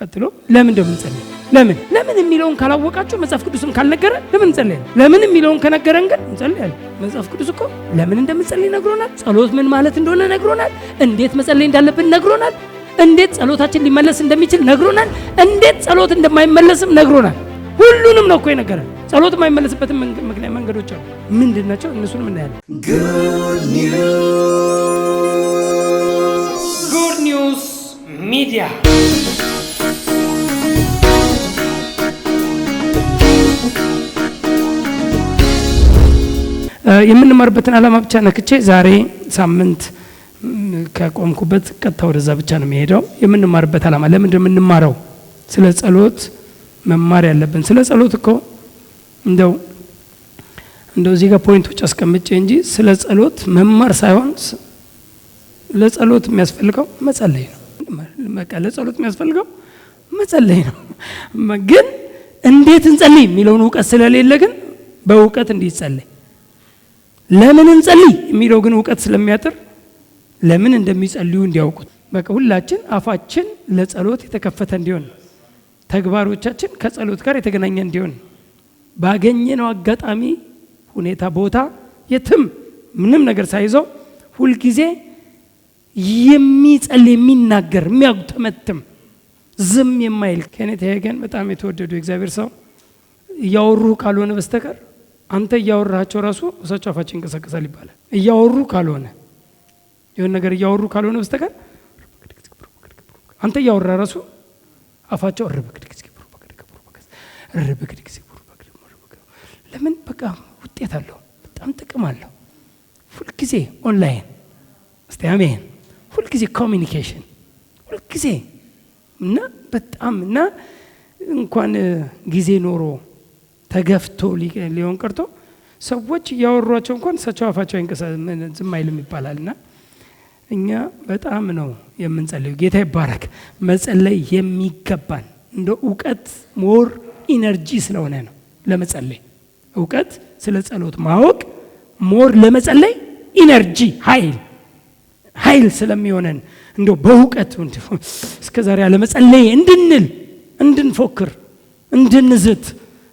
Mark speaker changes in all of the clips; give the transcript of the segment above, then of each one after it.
Speaker 1: ቀጥሎ ለምን እንደምንጸልይ ለምን የሚለውን ካላወቃችሁ መጽሐፍ ቅዱስም ካልነገረ ለምን እንጸልያለን? ለምን የሚለውን ከነገረን ግን እንጸልያለን። መጽሐፍ ቅዱስ እኮ ለምን እንደምንጸልይ ነግሮናል። ጸሎት ምን ማለት እንደሆነ ነግሮናል። እንዴት መጸለይ እንዳለብን ነግሮናል። እንዴት ጸሎታችን ሊመለስ እንደሚችል ነግሮናል። እንዴት ጸሎት እንደማይመለስም ነግሮናል። ሁሉንም ነው እኮ የነገረን። ጸሎት የማይመለስበት ምክንያት መንገዶች አሉ። ምንድናቸው? እነሱንም እናያለን። ጉድ ኒውስ ሚዲያ የምንማርበትን ዓላማ ብቻ ነክቼ ዛሬ ሳምንት ከቆምኩበት ቀጥታ ወደዛ ብቻ ነው የሚሄደው። የምንማርበት ዓላማ ለምንድን ነው የምንማረው? ስለ ጸሎት መማር ያለብን። ስለ ጸሎት እኮ እንደው እዚህ ጋር ፖይንቶች አስቀምጬ እንጂ ስለ ጸሎት መማር ሳይሆን ለጸሎት የሚያስፈልገው መጸለይ ነው። በቃ ለጸሎት የሚያስፈልገው መጸለይ ነው። ግን እንዴት እንጸልይ የሚለውን እውቀት ስለሌለ ግን በእውቀት እንዲጸልይ፣ ለምን እንጸልይ የሚለው ግን እውቀት ስለሚያጥር ለምን እንደሚጸልዩ እንዲያውቁት። በቃ ሁላችን አፋችን ለጸሎት የተከፈተ እንዲሆን፣ ተግባሮቻችን ከጸሎት ጋር የተገናኘ እንዲሆን፣ ባገኘነው አጋጣሚ ሁኔታ ቦታ የትም ምንም ነገር ሳይዘው ሁልጊዜ የሚጸልይ የሚናገር የሚያጉተመትም ዝም የማይል ኬኔት ሄገን በጣም የተወደዱ እግዚአብሔር ሰው እያወሩ ካልሆነ በስተቀር አንተ እያወራቸው ራሱ እሳቸው አፋቸው ይንቀሳቀሳል ይባላል። እያወሩ ካልሆነ የሆነ ነገር እያወሩ ካልሆነ በስተቀር አንተ እያወራ ራሱ አፋቸው ለምን በቃ ውጤት አለው፣ በጣም ጥቅም አለው። ሁልጊዜ ኦንላይን እስቲ አሜን። ሁልጊዜ ኮሚኒኬሽን ሁልጊዜ እና በጣም እና እንኳን ጊዜ ኖሮ ተገፍቶ ሊሆን ቀርቶ ሰዎች ያወሯቸው እንኳን እሳቸው አፋቸው ዝም አይልም ይባላልና እኛ በጣም ነው የምንጸልየው። ጌታ ይባረክ። መጸለይ የሚገባን እንደ እውቀት ሞር ኢነርጂ ስለሆነ ነው ለመጸለይ። እውቀት ስለ ጸሎት ማወቅ ሞር ለመጸለይ ኢነርጂ ኃይል ስለሚሆነን እንደው በእውቀት እስከዛሬ ለመጸለይ እንድንፎክር እንድንዝት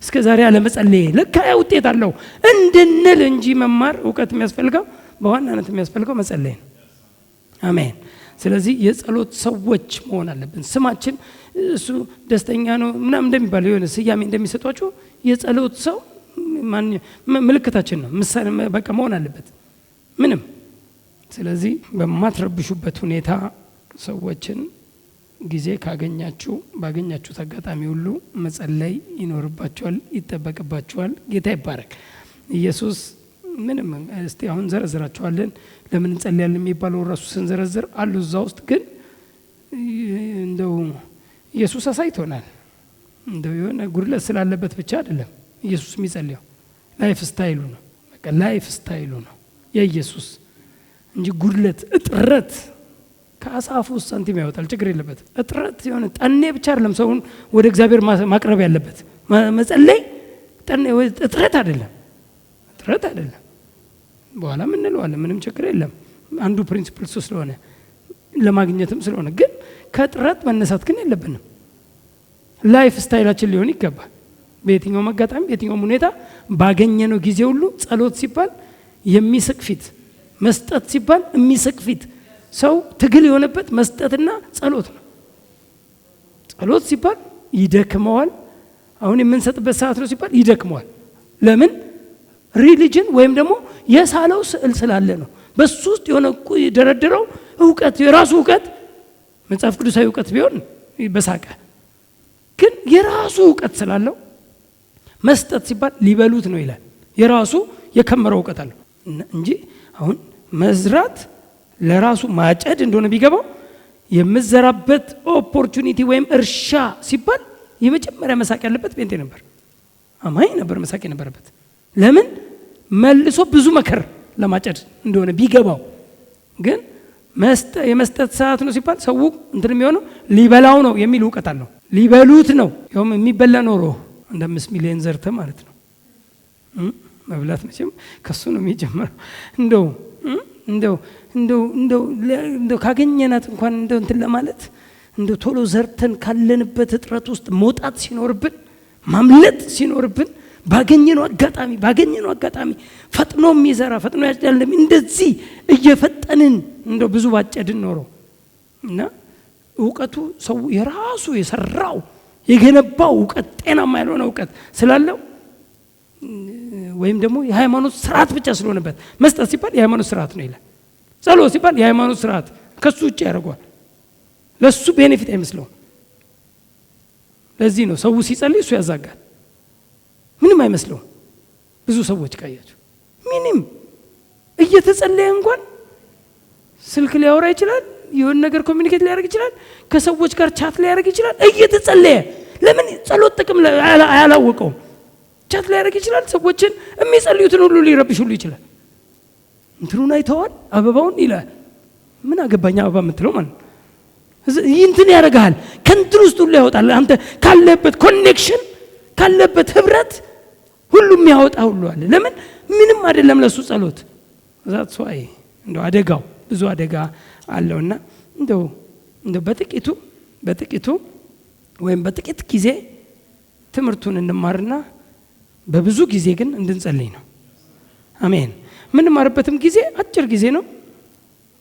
Speaker 1: እስከዛሬ ለመጸለይ ለካ ውጤት አለው እንድንል እንጂ መማር እውቀት የሚያስፈልገው በዋናነት የሚያስፈልገው መጸለይ ነው። አሜን። ስለዚህ የጸሎት ሰዎች መሆን አለብን። ስማችን እሱ ደስተኛ ነው ምናምን እንደሚባለው የሆነ ስያሜ እንደሚሰጧቸው የጸሎት ሰው ምልክታችን ነው። ምሳሌ በቃ መሆን አለበት ምንም። ስለዚህ በማትረብሹበት ሁኔታ ሰዎችን ጊዜ ባገኛችሁት አጋጣሚ ሁሉ መጸለይ ይኖርባችኋል፣ ይጠበቅባችኋል። ጌታ ይባረክ። ኢየሱስ ምንም እስቲ አሁን ዘረዝራችኋለን ለምን እንጸልያለን የሚባለው ራሱ ስንዘረዝር አሉ እዛ ውስጥ። ግን እንደው ኢየሱስ አሳይቶናል። እንደው የሆነ ጉድለት ስላለበት ብቻ አይደለም ኢየሱስ የሚጸልየው፣ ላይፍ ስታይሉ ነው። በቃ ላይፍ ስታይሉ ነው የኢየሱስ እንጂ ጉድለት እጥረት ከአሳፉ ሳንቲም ያወጣል፣ ችግር የለበትም። እጥረት የሆነ ጠኔ ብቻ አይደለም ሰውን ወደ እግዚአብሔር ማቅረብ ያለበት። መጸለይ ጠኔ እጥረት አይደለም። በኋላ ምን እንለዋለን፣ ምንም ችግር የለም። አንዱ ፕሪንሲፕል እሱ ስለሆነ ለማግኘትም ስለሆነ፣ ግን ከጥረት መነሳት ግን የለብንም። ላይፍ ስታይላችን ሊሆን ይገባል። በየትኛውም አጋጣሚ በየትኛውም ሁኔታ ባገኘነው ጊዜ ሁሉ ጸሎት ሲባል የሚስቅ ፊት፣ መስጠት ሲባል የሚስቅ ፊት። ሰው ትግል የሆነበት መስጠትና ጸሎት ነው። ጸሎት ሲባል ይደክመዋል። አሁን የምንሰጥበት ሰዓት ነው ሲባል ይደክመዋል። ለምን? ሪሊጅን ወይም ደግሞ የሳለው ስዕል ስላለ ነው። በሱ ውስጥ የሆነ የደረደረው እውቀት፣ የራሱ እውቀት መጽሐፍ ቅዱሳዊ እውቀት ቢሆን በሳቀ፣ ግን የራሱ እውቀት ስላለው መስጠት ሲባል ሊበሉት ነው ይላል። የራሱ የከመረው እውቀት አለው እንጂ አሁን መዝራት ለራሱ ማጨድ እንደሆነ ቢገባው የምዘራበት ኦፖርቹኒቲ ወይም እርሻ ሲባል የመጀመሪያ መሳቅ ያለበት ጴንጤ ነበር፣ አማኝ ነበር መሳቅ የነበረበት። ለምን? መልሶ ብዙ መከር ለማጨድ እንደሆነ ቢገባው። ግን የመስጠት ሰዓት ነው ሲባል ሰው እንትን የሚሆነው ሊበላው ነው የሚል እውቀት አለው። ሊበሉት ነው ያውም የሚበላ ኖሮ እንደ 5 ሚሊዮን ዘርተ ማለት ነው። መብላት መቼም ከሱ ነው የሚጀምረው። እንደው ካገኘናት እንኳን እንደው እንትን ለማለት እንደ ቶሎ ዘርተን ካለንበት እጥረት ውስጥ መውጣት ሲኖርብን ማምለጥ ሲኖርብን ባገኘነው አጋጣሚ ፈጥኖ የሚዘራ ፈጥኖ ያጭዳል እንደዚህ እየፈጠንን እንደው ብዙ ባጨድን ኖሮ እና ዕውቀቱ ሰው የራሱ የሰራው የገነባው ዕውቀት ጤናማ ያልሆነ ዕውቀት ስላለው ወይም ደግሞ የሃይማኖት ስርዓት ብቻ ስለሆነበት መስጠት ሲባል የሃይማኖት ስርዓት ነው ይላል። ጸሎት ሲባል የሃይማኖት ስርዓት ከሱ ውጭ ያደርገዋል። ለሱ ቤኔፊት አይመስለውም። ለዚህ ነው ሰው ሲጸልይ እሱ ያዛጋል። ምንም አይመስለውም። ብዙ ሰዎች ካያቸው ምንም እየተጸለየ እንኳን ስልክ ሊያወራ ይችላል፣ የሆነ ነገር ኮሚኒኬት ሊያደርግ ይችላል፣ ከሰዎች ጋር ቻት ሊያደርግ ይችላል እየተጸለየ። ለምን ጸሎት ጥቅም አያላወቀውም። ቻት ሊያደርግ ይችላል፣ ሰዎችን የሚጸልዩትን ሁሉ ሊረብሽ ሁሉ ይችላል። እንትኑን አይተዋል አበባውን ይላል። ምን አገባኝ አበባ የምትለው ማለት እንትን ያደርጋል። ከእንትን ውስጥ ሁሉ ያወጣል። አንተ ካለበት ኮኔክሽን ካለበት ህብረት ሁሉም ያወጣ ሁሉ አለ። ለምን ምንም አይደለም ለሱ ጸሎት። ዛት ሰዋይ እንደው አደጋው ብዙ አደጋ አለውና እንደው በጥቂቱ ወይም በጥቂት ጊዜ ትምህርቱን እንማርና በብዙ ጊዜ ግን እንድንጸልይ ነው። አሜን። ምን ማርበትም ጊዜ አጭር ጊዜ ነው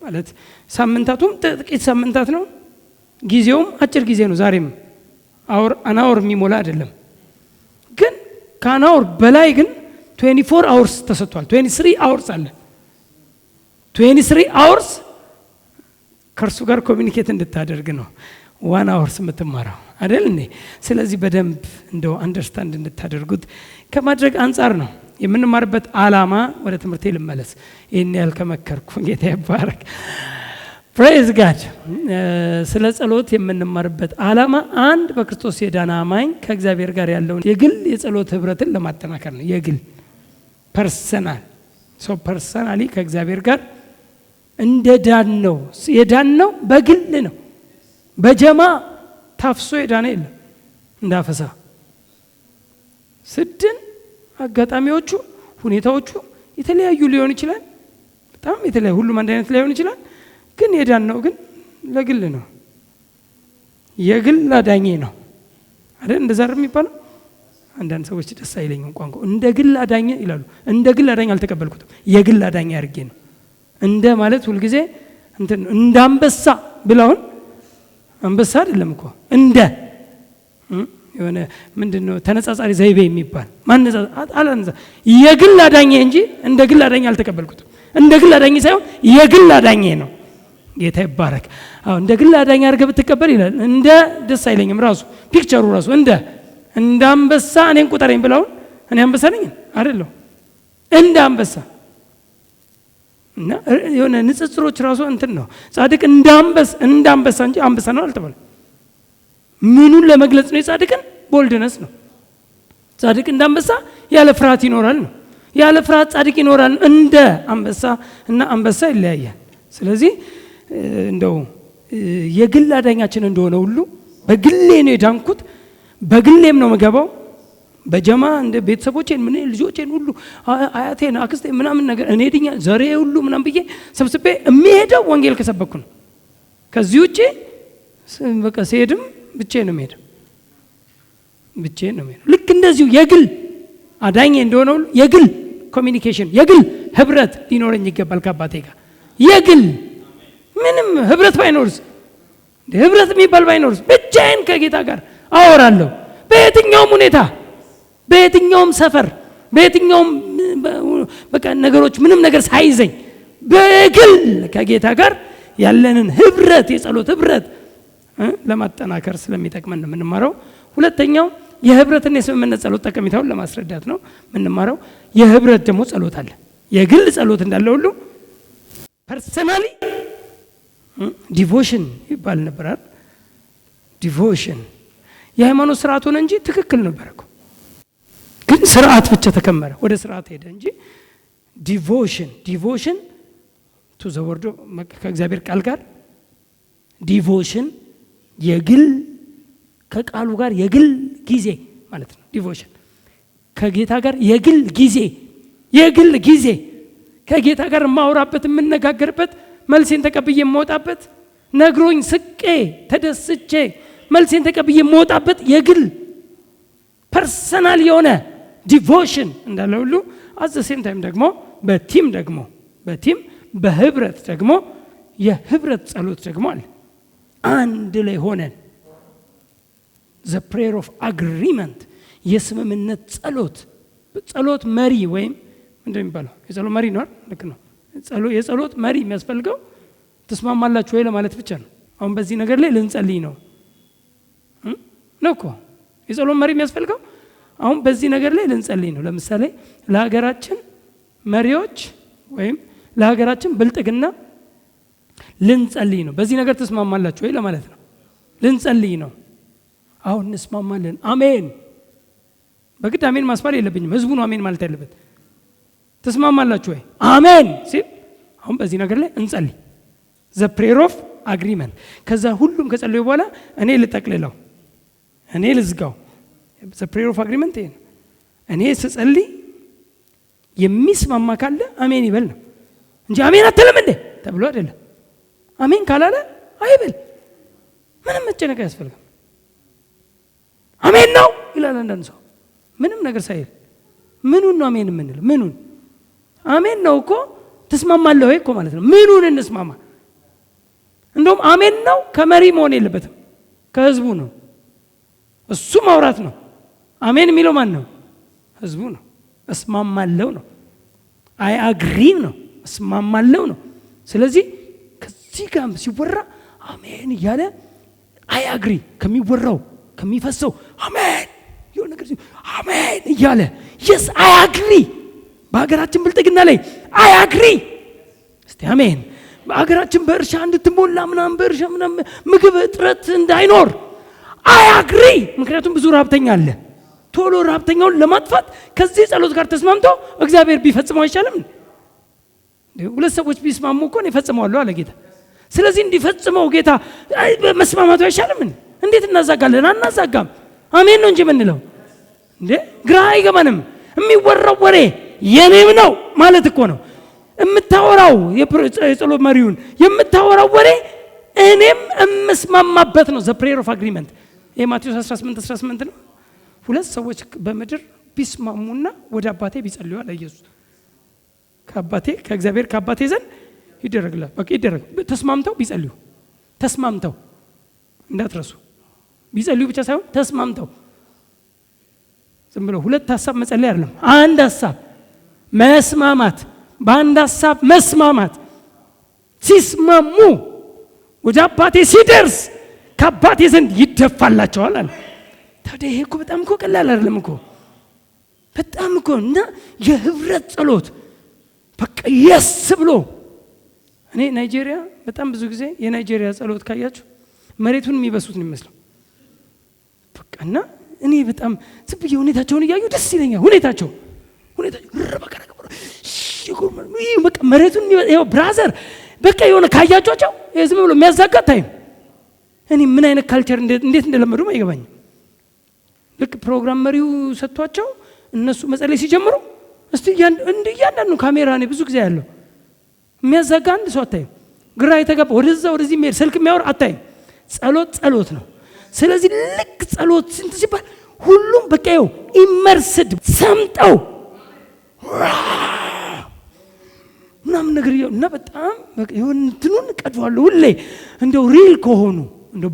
Speaker 1: ማለት ሳምንታቱም ጥቂት ሳምንታት ነው። ጊዜውም አጭር ጊዜ ነው። ዛሬም አናወር የሚሞላ አይደለም። ግን ከአናወር በላይ ግን 24 hours ተሰጥቷል። 23 hours አለ። 23 hours ከእርሱ ጋር ኮሚኒኬት እንድታደርግ ነው 1 hour የምትማራው አይደል እንዴ? ስለዚህ በደንብ እንደው አንደርስታንድ እንድታደርጉት ከማድረግ አንጻር ነው የምንማርበት ዓላማ። ወደ ትምህርቴ ልመለስ። ይሄን ያህል ከመከርኩ ጌታ ይባረክ። ፕሬዝ ጋድ። ስለ ጸሎት የምንማርበት ዓላማ አንድ በክርስቶስ የዳነ አማኝ ከእግዚአብሔር ጋር ያለውን የግል የጸሎት ህብረትን ለማጠናከር ነው። የግል ፐርሰናሊ ከእግዚአብሔር ጋር እንደ የዳነው በግል ነው። በጀማ ታፍሶ የዳነ የለም። እንዳፈሳ ስድን አጋጣሚዎቹ ሁኔታዎቹ የተለያዩ ሊሆን ይችላል። በጣም የተለያዩ ሁሉም አንድ አይነት ሊሆን ይችላል። ግን የዳነው ግን ለግል ነው። የግል አዳኜ ነው አይደል? እንደዛ የሚባለው አንዳንድ ሰዎች ደስ አይለኝም ቋንቋ እንደ ግል አዳኜ ይላሉ። እንደ ግል አዳኝ አልተቀበልኩትም። የግል አዳኜ አድርጌ ነው። እንደ ማለት ሁሉ ጊዜ እንትን እንደ አንበሳ ብለውን አንበሳ አይደለም እኮ እንደ የሆነ ምንድነው ተነጻጻሪ ዘይቤ የሚባል አላንዛ የግል አዳኜ እንጂ እንደ ግል አዳኝ አልተቀበልኩትም። እንደ ግል አዳኝ ሳይሆን የግል አዳኜ ነው። ጌታ ይባረክ። አሁን እንደ ግል አዳኝ አድርገህ ብትቀበል ይላል። እንደ ደስ አይለኝም። ራሱ ፒክቸሩ ራሱ እንደ አንበሳ እኔን ቁጠረኝ ብለውን እኔ አንበሳ ነኝ አይደለም። እንደ አንበሳ እና የሆነ ንጽጽሮች ራሱ እንትን ነው። ጻድቅ እንደ አንበሳ እንጂ አንበሳ ነው አልተባለም። ምኑን ለመግለጽ ነው? የጻድቅን ቦልድነስ ነው። ጻድቅ እንደ አንበሳ ያለ ፍርሃት ይኖራል ነው። ያለ ፍርሃት ጻድቅ ይኖራል። እንደ አንበሳ እና አንበሳ ይለያያል። ስለዚህ እንደው የግል አዳኛችን እንደሆነ ሁሉ በግሌ ነው የዳንኩት፣ በግሌም ነው መገባው። በጀማ እንደ ቤተሰቦቼን ምን ልጆቼን ሁሉ አያቴን አክስቴ ምናምን ነገር እኔ ድኛ ዘሬ ሁሉ ምናምን ብዬ ሰብስቤ የሚሄደው ወንጌል ከሰበኩ ነው። ከዚህ ውጪ በቃ ሲሄድም ብቻዬን ነው የምሄደው። ልክ እንደዚሁ የግል አዳኜ እንደሆነ ሁሉ የግል ኮሚኒኬሽን የግል ህብረት ሊኖረኝ ይገባል ከአባቴ ጋር። የግል ምንም ህብረት ባይኖርስ ህብረት የሚባል ባይኖርስ ብቻዬን ከጌታ ጋር አወራለሁ። በየትኛውም ሁኔታ በየትኛውም ሰፈር በየትኛውም በቃ ነገሮች ምንም ነገር ሳይዘኝ በግል ከጌታ ጋር ያለንን ህብረት የጸሎት ህብረት ለማጠናከር ስለሚጠቅመን ነው የምንማረው። ሁለተኛው የህብረትና የስምምነት ጸሎት ጠቀሜታውን ለማስረዳት ነው የምንማረው። የህብረት ደግሞ ጸሎት አለ። የግል ጸሎት እንዳለ ሁሉ ፐርሰናሊ ዲቮሽን ይባል ነበር። ዲቮሽን የሃይማኖት ስርዓት ሆነ እንጂ ትክክል ነበር እኮ። ግን ስርዓት ብቻ ተከመረ፣ ወደ ስርዓት ሄደ እንጂ ዲቮሽን ቱ ዘ ወርድ ከእግዚአብሔር ቃል ጋር ዲቮሽን የግል ከቃሉ ጋር የግል ጊዜ ማለት ነው። ዲቮሽን ከጌታ ጋር የግል ጊዜ ከጌታ ጋር የማወራበት የምነጋገርበት መልሴን ተቀብዬ የማወጣበት ነግሮኝ ስቄ ተደስቼ መልሴን ተቀብዬ የምወጣበት የግል ፐርሰናል የሆነ ዲቮሽን እንዳለ ሁሉ አዘ ሴም ታይም ደግሞ በቲም በህብረት ደግሞ የህብረት ጸሎት ደግሞ አለ። አንድ ላይ ሆነን the prayer of agreement የስምምነት ጸሎት መሪ ወይም ምንድነው የሚባለው? የጸሎት መሪ ነው። ልክ ነው። የጸሎት መሪ የሚያስፈልገው ተስማማላችሁ ወይ ለማለት ብቻ ነው። አሁን በዚህ ነገር ላይ ልንጸልይ ነው እኮ የጸሎት መሪ የሚያስፈልገው አሁን በዚህ ነገር ላይ ልንጸልይ ነው። ለምሳሌ ለሀገራችን መሪዎች ወይም ለሀገራችን ብልጥግና ልንጸልይ ነው። በዚህ ነገር ተስማማላችሁ ወይ ለማለት ነው። ልንጸልይ ነው። አሁን እንስማማለን። አሜን። በግድ አሜን ማስባል የለብኝም። ህዝቡ ነው አሜን ማለት ያለበት። ተስማማላችሁ ወይ? አሜን ሲል አሁን በዚህ ነገር ላይ እንጸልይ። the prayer of agreement። ከዛ ሁሉም ከጸለዩ በኋላ እኔ ልጠቅልለው፣ እኔ ልዝጋው። the prayer of agreement ይሄ ነው። እኔ ስጸልይ የሚስማማ ካለ አሜን ይበል ነው እንጂ አሜን አትልም እንዴ ተብሎ አይደለም። አሜን ካላለ አይበል። ምንም መጨነቅ አያስፈልግም። አሜን ነው ይላል አንዳንድ ሰው ምንም ነገር ሳይል። ምኑን ነው አሜን የምንለው? ምኑን አሜን ነው እኮ ተስማማለህ ወይ እኮ ማለት ነው። ምኑን እንስማማ? እንደውም አሜን ነው ከመሪ መሆን የለበትም ከህዝቡ ነው። እሱ ማውራት ነው። አሜን የሚለው ማን ነው? ህዝቡ ነው። እስማማለሁ ነው። አይ አግሪ ነው። እስማማለሁ ነው። ስለዚህ ከዚህ ጋር ሲወራ አሜን እያለ አይ አግሪ ከሚወራው ከሚፈሰው አሜን የሆነ ነገር አሜን እያለ yes አይ አግሪ በሀገራችን ብልጥግና ላይ አይ አግሪ። እስቲ አሜን። በሀገራችን በእርሻ እንድትሞላ ምናምን በእርሻ ምናምን ምግብ እጥረት እንዳይኖር አይ አግሪ። ምክንያቱም ብዙ ረሀብተኛ አለ። ቶሎ ረሀብተኛውን ለማጥፋት ከዚህ ጸሎት ጋር ተስማምቶ እግዚአብሔር ቢፈጽመው አይቻልም? ሁለት ሰዎች ቢስማሙ እኮ ነው ይፈጽመዋል አለ ጌታ። ስለዚህ እንዲፈጽመው ጌታ መስማማቱ አይቻልም? እንዴት እናዛጋለን? አናዛጋም። አሜን ነው እንጂ የምንለው እንዴ? ግራ አይገባንም። የሚወራው ወሬ የኔም ነው ማለት እኮ ነው። የምታወራው የጸሎት መሪውን የምታወራው ወሬ እኔም እምስማማበት ነው። the prayer of agreement ይሄ ማቴዎስ 18:18 ነው። ሁለት ሰዎች በምድር ቢስማሙና ወደ አባቴ ቢጸልዩ አለ ኢየሱስ። ከእግዚአብሔር ከአባቴ ዘንድ ይደረግላል። በቃ ይደረግ። ተስማምተው ቢጸልዩ፣ ተስማምተው እንዳትረሱ፣ ቢጸልዩ ብቻ ሳይሆን ተስማምተው። ዝም ብሎ ሁለት ሐሳብ መጸለይ አይደለም። አንድ ሐሳብ መስማማት፣ በአንድ ሐሳብ መስማማት። ሲስማሙ ወደ አባቴ ሲደርስ ከአባቴ ዘንድ ይደፋላቸዋል አለ። ታዲያ ይሄ እኮ በጣም እኮ ቀላል አይደለም እኮ በጣም እኮ። እና የህብረት ጸሎት በቃ የስ ብሎ እኔ ናይጄሪያ በጣም ብዙ ጊዜ የናይጄሪያ ጸሎት ካያችሁ መሬቱን የሚበሱት ነው የሚመስለው። በቃና እኔ በጣም ዝም ብዬ ሁኔታቸውን እያዩ ደስ ይለኛል። ሁኔታቸው በቃ መሬቱን ይኸው ብራዘር በቃ የሆነ ካያቸዋቸው ዝም ብሎ የሚያዛጋ ታይም። እኔ ምን አይነት ካልቸር እንዴት እንደለመዱም አይገባኝም። ልክ ፕሮግራም መሪው ሰጥቷቸው እነሱ መጸለይ ሲጀምሩ እስቲ እያንዳንዱ ካሜራ እኔ ብዙ ጊዜ ያለው የሚያዛጋ አንድ ሰው አታይም። ግራ የተጋባ ወደዚህ የሚሄድ ስልክ የሚያወር አታይም። ጸሎት ነው። ስለዚህ ልክ ጸሎት ስንት ሲባል ሁሉም በቃ ይኸው ኢመርስድ ሰምጠው ምናምን ነገር እና በጣም ይሁን እንትኑን ቀድዋለሁ ሁሌ እንደው ሪል ከሆኑ እንደው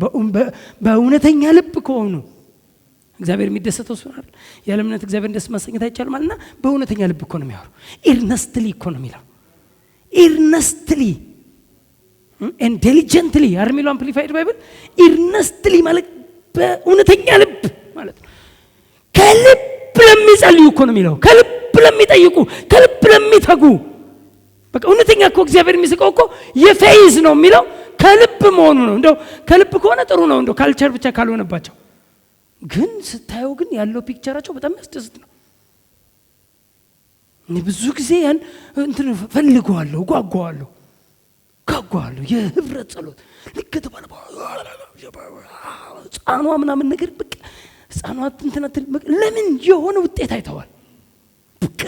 Speaker 1: በእውነተኛ ልብ ከሆኑ እግዚአብሔር የሚደሰተው እሱ አይደል? ያለ እምነት እግዚአብሔር ደስ ማሰኘት አይቻልም አለና በእውነተኛ ልብ እኮ ነው የሚያወሩ። ኢርነስትሊ እኮ ነው የሚለው። ኢርነስትሊ and diligently አርሚሎ አምፕሊፋይድ ባይብል ኢርነስትሊ ማለት በእውነተኛ ልብ ማለት ነው። ከልብ ለሚጸልዩ እኮ ነው የሚለው። ከልብ ለሚጠይቁ፣ ከልብ ለሚተጉ። በቃ እውነተኛ እኮ እግዚአብሔር የሚስቀው እኮ የፌዝ ነው የሚለው ከልብ መሆኑ ነው። እንደው ከልብ ከሆነ ጥሩ ነው እንደው ካልቸር ብቻ ካልሆነባቸው። ግን ስታየው ግን ያለው ፒክቸራቸው በጣም ያስደስት ነው። እኔ ብዙ ጊዜ ያን እንትን ፈልገዋለሁ፣ ጓጓዋለሁ የህብረት ጸሎት ልክ ተባለ ጻኗ ምናምን ነገር በቃ ጻኗት እንትናት ለምን የሆነ ውጤት አይተዋል። በቃ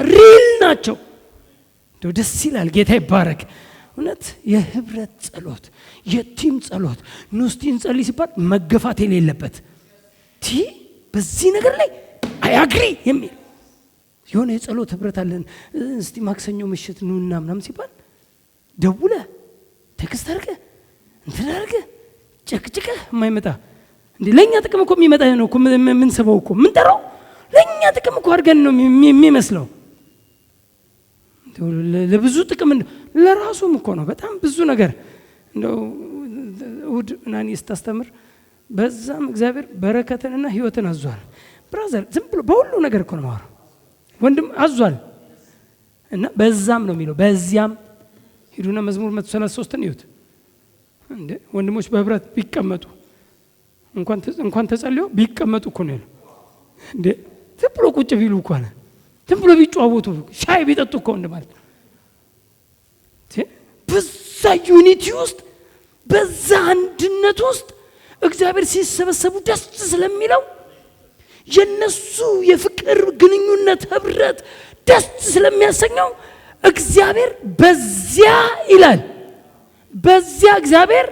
Speaker 1: ሪል ናቸው። ደስ ይላል። ጌታ ይባረክ። እውነት የህብረት ጸሎት፣ የቲም ጸሎት ኑስቲን ጸልይ ሲባል መገፋት የሌለበት በዚህ ነገር ላይ አያግሪ የሚል የሆነ የጸሎት ህብረት አለን። እስቲ ማክሰኞ ምሽት ኑና ምናምን ሲባል ደውለ ቴክስት አድርገ እንትን አድርገ ጨቅጭቀ የማይመጣ እንዴ ለኛ ጥቅም እኮ የሚመጣ ነው እኮ ምን ሰበው እኮ ምን ጠራው ለኛ ጥቅም እኮ አድርገን ነው የሚመስለው። ለብዙ ጥቅም ለራሱም እኮ ነው በጣም ብዙ ነገር እንደው እሑድ ናኒ ስታስተምር በዛም እግዚአብሔር በረከትንና ህይወትን አዟል። ብራዘር ዝም ብሎ በሁሉ ነገር እኮ ነው ማወራው ወንድም አዟል እና በዛም ነው የሚለው። በዚያም ሂዱና መዝሙር 133 ይዩት እንዴ ወንድሞች በህብረት ቢቀመጡ እንኳን ተጸልዮ ቢቀመጡ እኮ ነው እንዴ ዝም ብሎ ቁጭ ቢሉ እኮ ነው ዝም ብሎ ቢጫወቱ ሻይ ቢጠጡ እኮ እንደማለት በዛ ዩኒቲ ውስጥ በዛ አንድነት ውስጥ እግዚአብሔር ሲሰበሰቡ ደስ ስለሚለው የነሱ የፍቅር ግንኙነት ህብረት ደስ ስለሚያሰኘው እግዚአብሔር በዚያ ይላል በዚያ እግዚአብሔር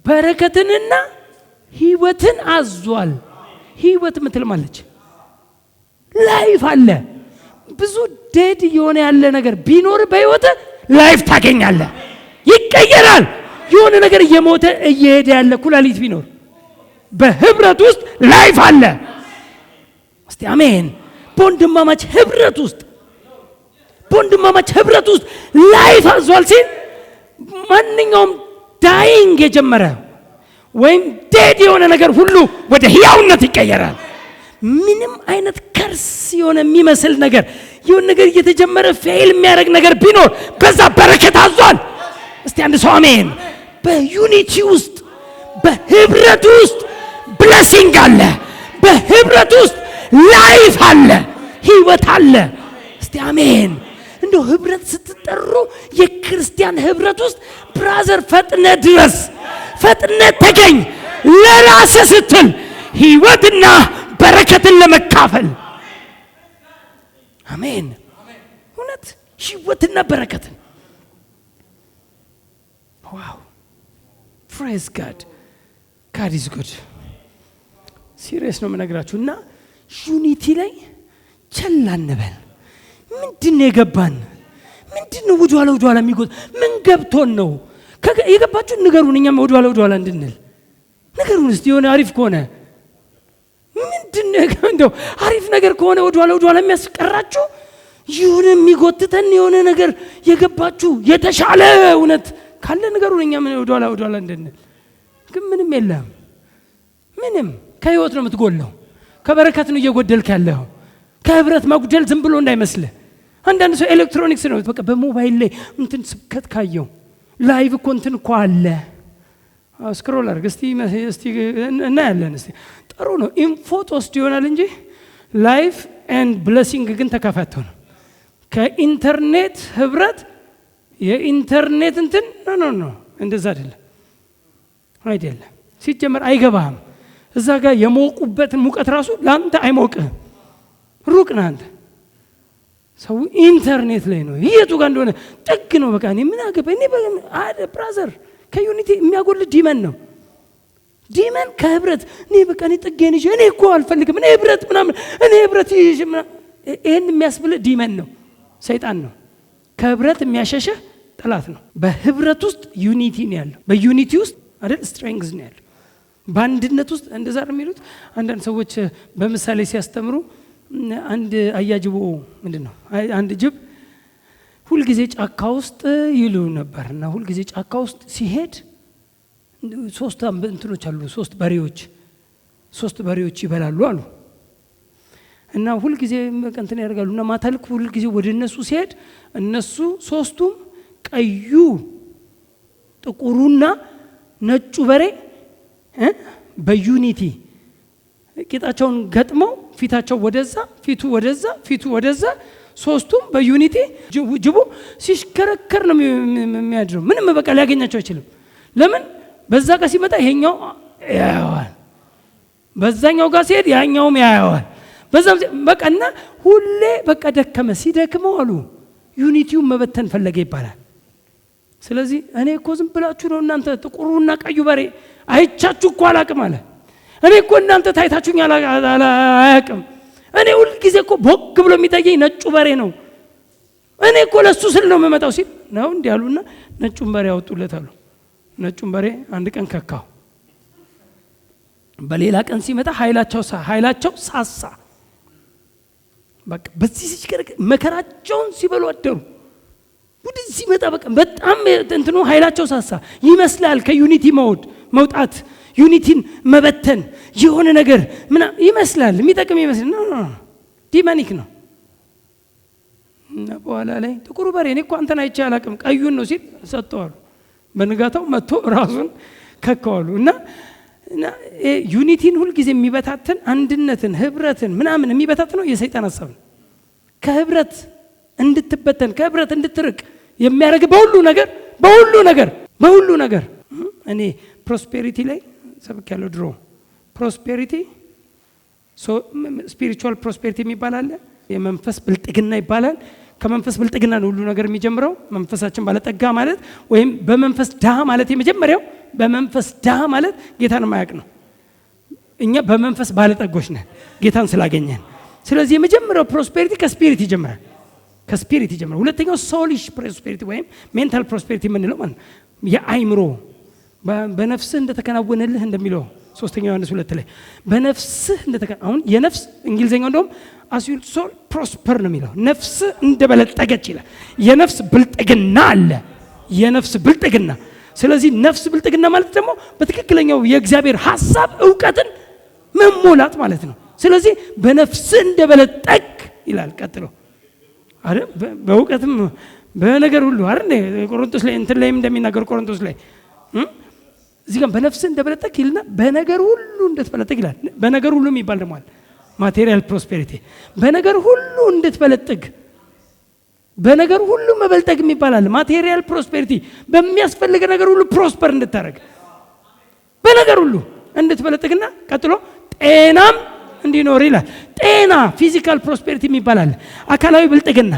Speaker 1: በረከትንና ህይወትን አዟል። ህይወት ምትልማለች ላይፍ አለ። ብዙ ዴድ የሆነ ያለ ነገር ቢኖር በህይወት ላይፍ ታገኛለህ፣ ይቀየራል። የሆነ ነገር እየሞተ እየሄደ ያለ ኩላሊት ቢኖር በህብረት ውስጥ ላይፍ አለ። እስቲ አሜን። በወንድማማች ህብረት ውስጥ ላይፍ አዟል ሲል ማንኛውም ዳይንግ የጀመረ ወይም ዴድ የሆነ ነገር ሁሉ ወደ ህያውነት ይቀየራል። ምንም አይነት ከርስ የሆነ የሚመስል ነገር የሆነ ነገር እየተጀመረ ፌል የሚያደርግ ነገር ቢኖር በዛ በረከት አዟል። እስቲ አንድ ሰው አሜን። በዩኒቲ ውስጥ በህብረት ውስጥ ብሌሲንግ አለ። በህብረት ውስጥ ላይፍ አለ፣ ህይወት አለ። እስቲ አሜን። እንደው ህብረት ስትጠሩ የክርስቲያን ህብረት ውስጥ ብራዘር ፈጥነ ድረስ፣ ፈጥነ ተገኝ ለራስ ስትል ህይወትና በረከትን ለመካፈል። አሜን። እውነት ህይወትና በረከትን ዋው ፕሬዝ ጋድ ጋድ ኢዝ ጉድ። ሲሪየስ ነው የምነግራችሁ። እና ዩኒቲ ላይ ቸል አንበል። ምንድነው የገባን? ምንድነው ወደኋላ የሚጎት? ምን ገብቶን ነው የገባችሁ? ንገሩን። እኛም ወደኋላ እንድንል ንገሩን እስቲ። የሆነ አሪፍ ከሆነ ምንድነው እንደው አሪፍ ነገር ከሆነ ወደኋላ የሚያስቀራችሁ የሆነ የሚጎትተን የሆነ ነገር የገባችሁ የተሻለ እውነት ካለ ንገሩን። እኛም ወደኋላ እንድንል። ግን ምንም የለም። ምንም ከህይወት ነው የምትጎለው፣ ከበረከት ነው እየጎደልክ ያለው። ከህብረት መጉደል ዝም ብሎ እንዳይመስልህ። አንዳንድ ሰው ኤሌክትሮኒክስ ነው በቃ በሞባይል ላይ እንትን ስብከት ካየው ላይቭ እኮ እንትን እኮ አለ ስክሮል አድርግ እስቲ እናያለን። እስቲ ጥሩ ነው ኢንፎ ተወስድ ይሆናል እንጂ ላይፍ ኤንድ ብሌሲንግ ግን ተካፋቶ ነው። ከኢንተርኔት ህብረት የኢንተርኔት እንትን ኖ እንደዛ አይደለም። ሲጀመር አይገባህም። እዛ ጋር የሞቁበትን ሙቀት ራሱ ለአንተ አይሞቅህም። ሩቅ ነህ አንተ። ሰው ኢንተርኔት ላይ ነው የቱ ጋር እንደሆነ ጥግ ነው። በቃ እኔ ምን አገባኝ? እኔ ብራዘር ከዩኒቲ የሚያጎል ዲመን ነው። ዲመን ከህብረት እኔ በቃ እኔ ጥጌን ይዤ እኔ እኮ አልፈልግም እኔ ህብረት ምናምን እኔ ህብረት ይዤ ይሄን የሚያስብል ዲመን ነው፣ ሰይጣን ነው። ከህብረት የሚያሸሸህ ጠላት ነው። በህብረት ውስጥ ዩኒቲ ነው ያለው። በዩኒቲ ውስጥ አይደል ስትሬንግዝ ነው ያለው። በአንድነት ውስጥ እንደዛ ነው የሚሉት አንዳንድ ሰዎች በምሳሌ ሲያስተምሩ። አንድ አያጅቦ ምንድነው አንድ ጅብ ሁልጊዜ ጫካ ውስጥ ይሉ ነበርና ሁልጊዜ ጫካ ውስጥ ሲሄድ ሶስት እንትኖች አሉ፣ ሶስት በሬዎች ይበላሉ አሉ። እና ሁልጊዜ እንትን ያደርጋሉ። እና ማታ ልክ ሁልጊዜ ወደ እነሱ ሲሄድ እነሱ ሶስቱም ቀዩ፣ ጥቁሩና ነጩ በሬ በዩኒቲ ቂጣቸውን ገጥመው ፊታቸው ወደዛ ፊቱ ወደዛ ሶስቱም በዩኒቲ ጅቡ ሲሽከረከር ነው የሚያድረው። ምንም በቃ ሊያገኛቸው አይችልም። ለምን? በዛ ጋር ሲመጣ ይሄኛው ያያዋል፣ በዛኛው ጋር ሲሄድ ያኛውም ያያዋል። በዛም በቃና ሁሌ በቃ ደከመ። ሲደክመው አሉ ዩኒቲውን መበተን ፈለገ ይባላል። ስለዚህ እኔ እኮ ዝም ብላችሁ ነው እናንተ ጥቁሩና ቀዩ በሬ አይቻችሁ እኮ አላቅም አለ። እኔ እኮ እናንተ ታይታችሁኝ አያቅም። እኔ ሁል ጊዜ እኮ ቦግ ብሎ የሚታየኝ ነጩ በሬ ነው። እኔ እኮ ለሱ ስል ነው የምመጣው ሲል ነው እንዲህ አሉና ነጩን በሬ ያወጡለታሉ። ነጩን በሬ አንድ ቀን ከካው። በሌላ ቀን ሲመጣ ኃይላቸው ሳሳ። በቃ በዚህ መከራቸውን ሲበሉ አደሩ። ወደዚህ ሲመጣ በቃ በጣም እንትኑ ኃይላቸው ሳሳ ይመስላል። ከዩኒቲ መውጣት ዩኒቲን መበተን የሆነ ነገር ምናምን ይመስላል፣ የሚጠቅም ይመስላል። ነው ዲማኒክ ነው። እና በኋላ ላይ ጥቁሩ በሬ እኔ እኮ አንተን አይቼ አላቅም ቀዩን ነው ሲል ሰጠዋሉ። በንጋታው መጥቶ ራሱን ከከዋሉ። እና ዩኒቲን ሁልጊዜ የሚበታትን አንድነትን ህብረትን ምናምን የሚበታትነው የሰይጣን ሐሳብ ነው። ከህብረት እንድትበተን ከህብረት እንድትርቅ የሚያደርግ በሁሉ ነገር እኔ ፕሮስፔሪቲ ላይ ሰብክ ያለው ድሮ ፕሮስፔሪቲ ስፒሪቹዋል ፕሮስፔሪቲ የሚባል አለ። የመንፈስ ብልጥግና ይባላል። ከመንፈስ ብልጥግና ነው ሁሉ ነገር የሚጀምረው። መንፈሳችን ባለጠጋ ማለት ወይም በመንፈስ ድሃ ማለት የመጀመሪያው በመንፈስ ድሃ ማለት ጌታን ማያውቅ ነው። እኛ በመንፈስ ባለጠጎች ነን ጌታን ስላገኘን። ስለዚህ የመጀመሪያው ፕሮስፔሪቲ ከስፒሪት ይጀምራል። ሁለተኛው ሶሊሽ ፕሮስፔሪቲ ወይም ሜንታል ፕሮስፔሪቲ የምንለው ማለት የአይምሮ በነፍስህ እንደተከናወነልህ እንደሚለው 3 ዮሐንስ 2 ላይ በነፍስህ አሁን የነፍስ እንግሊዘኛው እንደውም as your soul prosper ነው የሚለው። ነፍስ እንደበለጠገች ይላል። የነፍስ ብልጥግና አለ። የነፍስ ብልጥግና። ስለዚህ ነፍስ ብልጥግና ማለት ደግሞ በትክክለኛው የእግዚአብሔር ሐሳብ ዕውቀትን መሞላት ማለት ነው። ስለዚህ በነፍስ እንደበለጠግ ይላል ቀጥሎ አይደል? በዕውቀትም በነገር ሁሉ አይደል? ቆሮንቶስ ላይ እንትን ላይም እንደሚናገር ቆሮንቶስ ላይ እዚህ ጋር በነፍስ እንደበለጠግ ይልና በነገር ሁሉ እንደተበለጠግ ይላል። በነገር ሁሉ የሚባል ደግሞ አለ ማቴሪያል ፕሮስፔሪቲ። በነገር ሁሉ እንድትበለጥግ በነገር ሁሉ መበልጠግ የሚባል አለ ማቴሪያል ፕሮስፔሪቲ። በሚያስፈልግ ነገር ሁሉ ፕሮስፐር እንድታረግ በነገር ሁሉ እንድትበለጥግና ቀጥሎ ጤናም እንዲኖር ይላል። ጤና ፊዚካል ፕሮስፔሪቲ የሚባል አለ። አካላዊ ብልጥግና።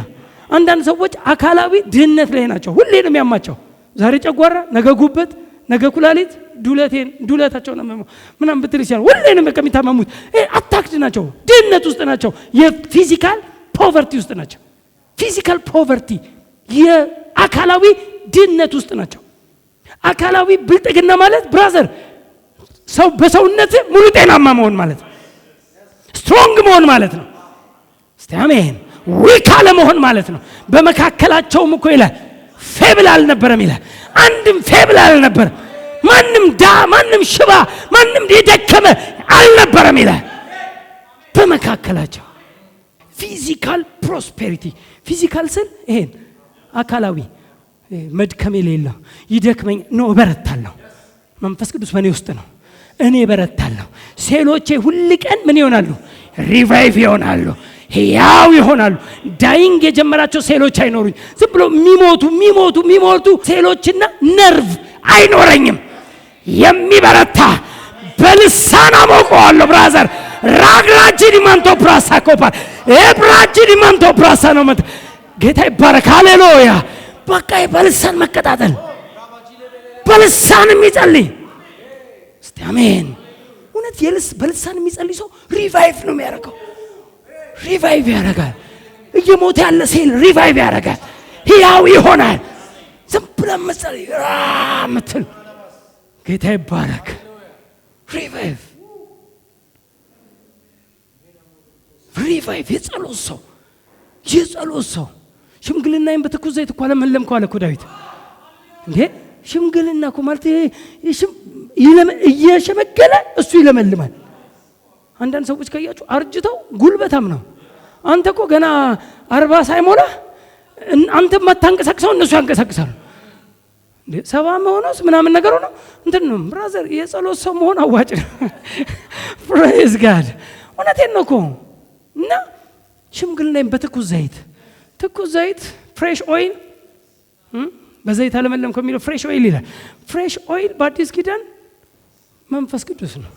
Speaker 1: አንዳንድ ሰዎች አካላዊ ድህነት ላይ ናቸው። ሁሌ ነው የሚያማቸው። ዛሬ ጨጓራ፣ ነገ ጉበት፣ ነገ ኩላሊት፣ ዱለታቸው ነው ምናምን ብትል ይችላል። ሁሌ ነው የሚታመሙት። አታክድ ናቸው። ድህነት ውስጥ ናቸው። የፊዚካል ፖቨርቲ ውስጥ ናቸው። ፊዚካል ፖቨርቲ የአካላዊ ድህነት ውስጥ ናቸው። አካላዊ ብልጥግና ማለት ብራዘር ሰው በሰውነት ሙሉ ጤናማ መሆን ማለት ነው። ስትሮንግ መሆን ማለት ነው። እስቲ አሜን። ዊክ አለመሆን ማለት ነው። በመካከላቸውም እኮ ይላል ፌብል አልነበረም ይላል። አንድም ፌብል አልነበረም። ማንም ማንም ሽባ ማንም የደከመ አልነበረም ይላል በመካከላቸው። ፊዚካል ፕሮስፔሪቲ። ፊዚካል ስል ይሄን አካላዊ መድከም የሌለው ይደክመኝ ነው እበረታለሁ። መንፈስ ቅዱስ በእኔ ውስጥ ነው። እኔ እበረታለሁ። ሴሎቼ ሁል ቀን ምን ይሆናሉ? ሪቫይቭ ይሆናሉ፣ ሕያው ይሆናሉ። ዳይንግ የጀመራቸው ሴሎች አይኖሩኝ። ዝም ብሎ የሚሞቱ ሴሎችና ነርቭ አይኖረኝም። የሚበረታ በልሳን አሞቀዋለሁ። ብራዘር ራግራጅን ማንቶ ፕራሳ ኮፓር ኤብራጅን ማንቶ ፕራሳ ነው መት ጌታ ይባረክ። ሃሌሉያ። በቃ በልሳን መቀጣጠል፣ በልሳን የሚጸልይ እስቲ አሜን። እውነት በልሳን የሚጸልይ ሰው ሪቫይቭ ነው የሚያደርገው። ሪቫይቭ ያደርጋል። እየሞተ ያለ ሴል ሪቫይቭ ያደርጋል፣ ሕያው ይሆናል። ዝም ብለን መጸለይ ምትል ጌታ ይባረክ። ሪቫይቭ የጸሎት ሰው ሽምግልናዬን በትኩስ ዘይት እኮ አለመለምከው አለ እኮ ዳዊት። እንዴ ሽምግልና እኮ ማለት እየሸመገለ እሱ ይለመልማል። አንዳንድ ሰዎች ካያችሁ አርጅተው ጉልበታም ነው። አንተ እኮ ገና 40 ሳይሞላ አንተ ማታንቀሳቅሰው እነሱ ያንቀሳቅሳሉ። እንዴ 70 መሆኑስ ምናምን ነገር ሆኖ እንትን ነው ብራዘር። የጸሎት ሰው መሆን አዋጭ ነው። ፕሬዝ ጋድ። እውነቴን ነው እኮ። እና ሽምግልናዬን በትኩስ ዘይት ፍሬሽ ኦይል በዘይት አለመለም ከሚለው ፍሬሽ ኦይል ይላል። ፍሬሽ ኦይል በአዲስ ኪዳን መንፈስ ቅዱስ ነው።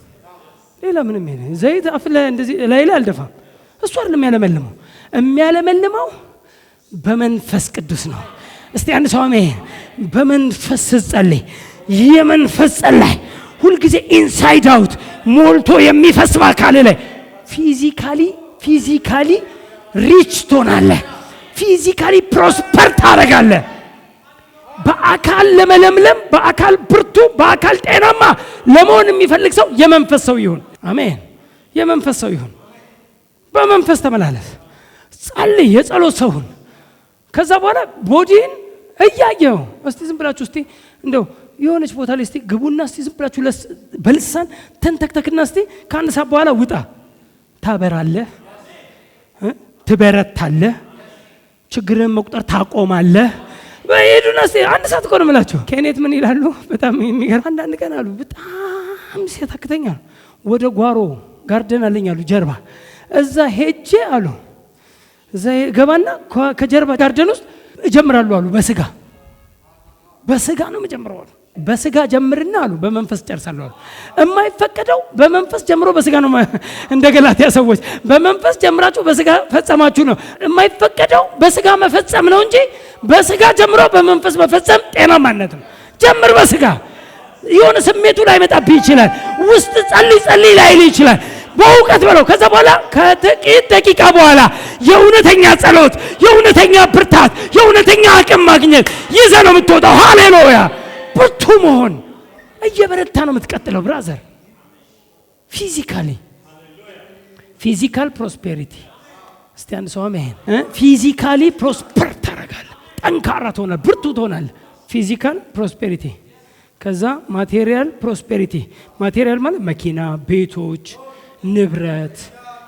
Speaker 1: ሌላ ምንም የለም። ዘይት አፍ ላይ እንደዚህ ላይ አልደፋም። እሱ አይደለም የሚያለመልመው በመንፈስ ቅዱስ ነው። እስቲ አንድ ሰው አሜን። በመንፈስ ጸልይ። የመንፈስ ጸላይ ሁልጊዜ ኢንሳይድ አውት ሞልቶ የሚፈስ በአካል ላይ ፊዚካሊ ሪች ትሆናለህ። ፊዚካሊ ፕሮስፐር ታደርጋለህ። በአካል ለመለምለም፣ በአካል ብርቱ፣ በአካል ጤናማ ለመሆን የሚፈልግ ሰው የመንፈስ ሰው ይሁን። አሜን። የመንፈስ ሰው ይሁን። በመንፈስ ተመላለስ። ጸልይ። የጸሎት ሰው ሁን። ከዛ በኋላ ቦዲን እያየው እስቲ ዝም ብላችሁ እስቲ እንደው የሆነች ቦታ ላይ እስቲ ግቡና እስቲ ዝም ብላችሁ በልሳን ተንተክተክና እስቲ ከአንድ ሰዓት በኋላ ውጣ። ታበራለህ፣ ትበረታለህ፣ ችግርን መቁጠር ታቆማለህ። በሄዱና እስቲ አንድ ሰዓት እኮ ነው የምላችሁ። ኬኔት ምን ይላሉ? በጣም የሚገርም አንዳንድ ቀን አሉ በጣም ሲያታክተኛ ነው። ወደ ጓሮ ጋርደን አለኝ አሉ ጀርባ። እዛ ሄጄ አሉ እዛ ገባና ከጀርባ ጋርደን ውስጥ እጀምራለሁ አሉ። በስጋ ነው መጀመሪያው አሉ። በስጋ ጀምርና አሉ በመንፈስ ጨርሳለሁ አሉ። የማይፈቀደው በመንፈስ ጀምሮ በስጋ ነው። እንደ ገላትያ ሰዎች በመንፈስ ጀምራችሁ በስጋ ፈጸማችሁ ነው። የማይፈቀደው በስጋ መፈጸም ነው እንጂ በስጋ ጀምሮ በመንፈስ መፈጸም ጤናማነት ነው። ጀምር በስጋ የሆነ ስሜቱ ላይ መጣብህ ይችላል። ውስጥ ጸልይ ላይል ይችላል። በእውቀት በለው። ከዛ በኋላ ከጥቂት ደቂቃ በኋላ የእውነተኛ ጸሎት፣ የእውነተኛ ብርታት፣ የእውነተኛ አቅም ማግኘት ይዘህ ነው የምትወጣው። ሃሌሉያ! ብርቱ መሆን እየበረታ ነው የምትቀጥለው። ብራዘር ፊዚካል ፕሮስፔሪቲ። እስቲ አንድ ሰው አሜን። ፊዚካሊ ፕሮስፐር ታደርጋለህ። ጠንካራ ትሆናለህ፣ ብርቱ ትሆናለህ። ፊዚካል ፕሮስፔሪቲ። ከዛ ማቴሪያል ፕሮስፔሪቲ። ማቴሪያል ማለት መኪና፣ ቤቶች፣ ንብረት፣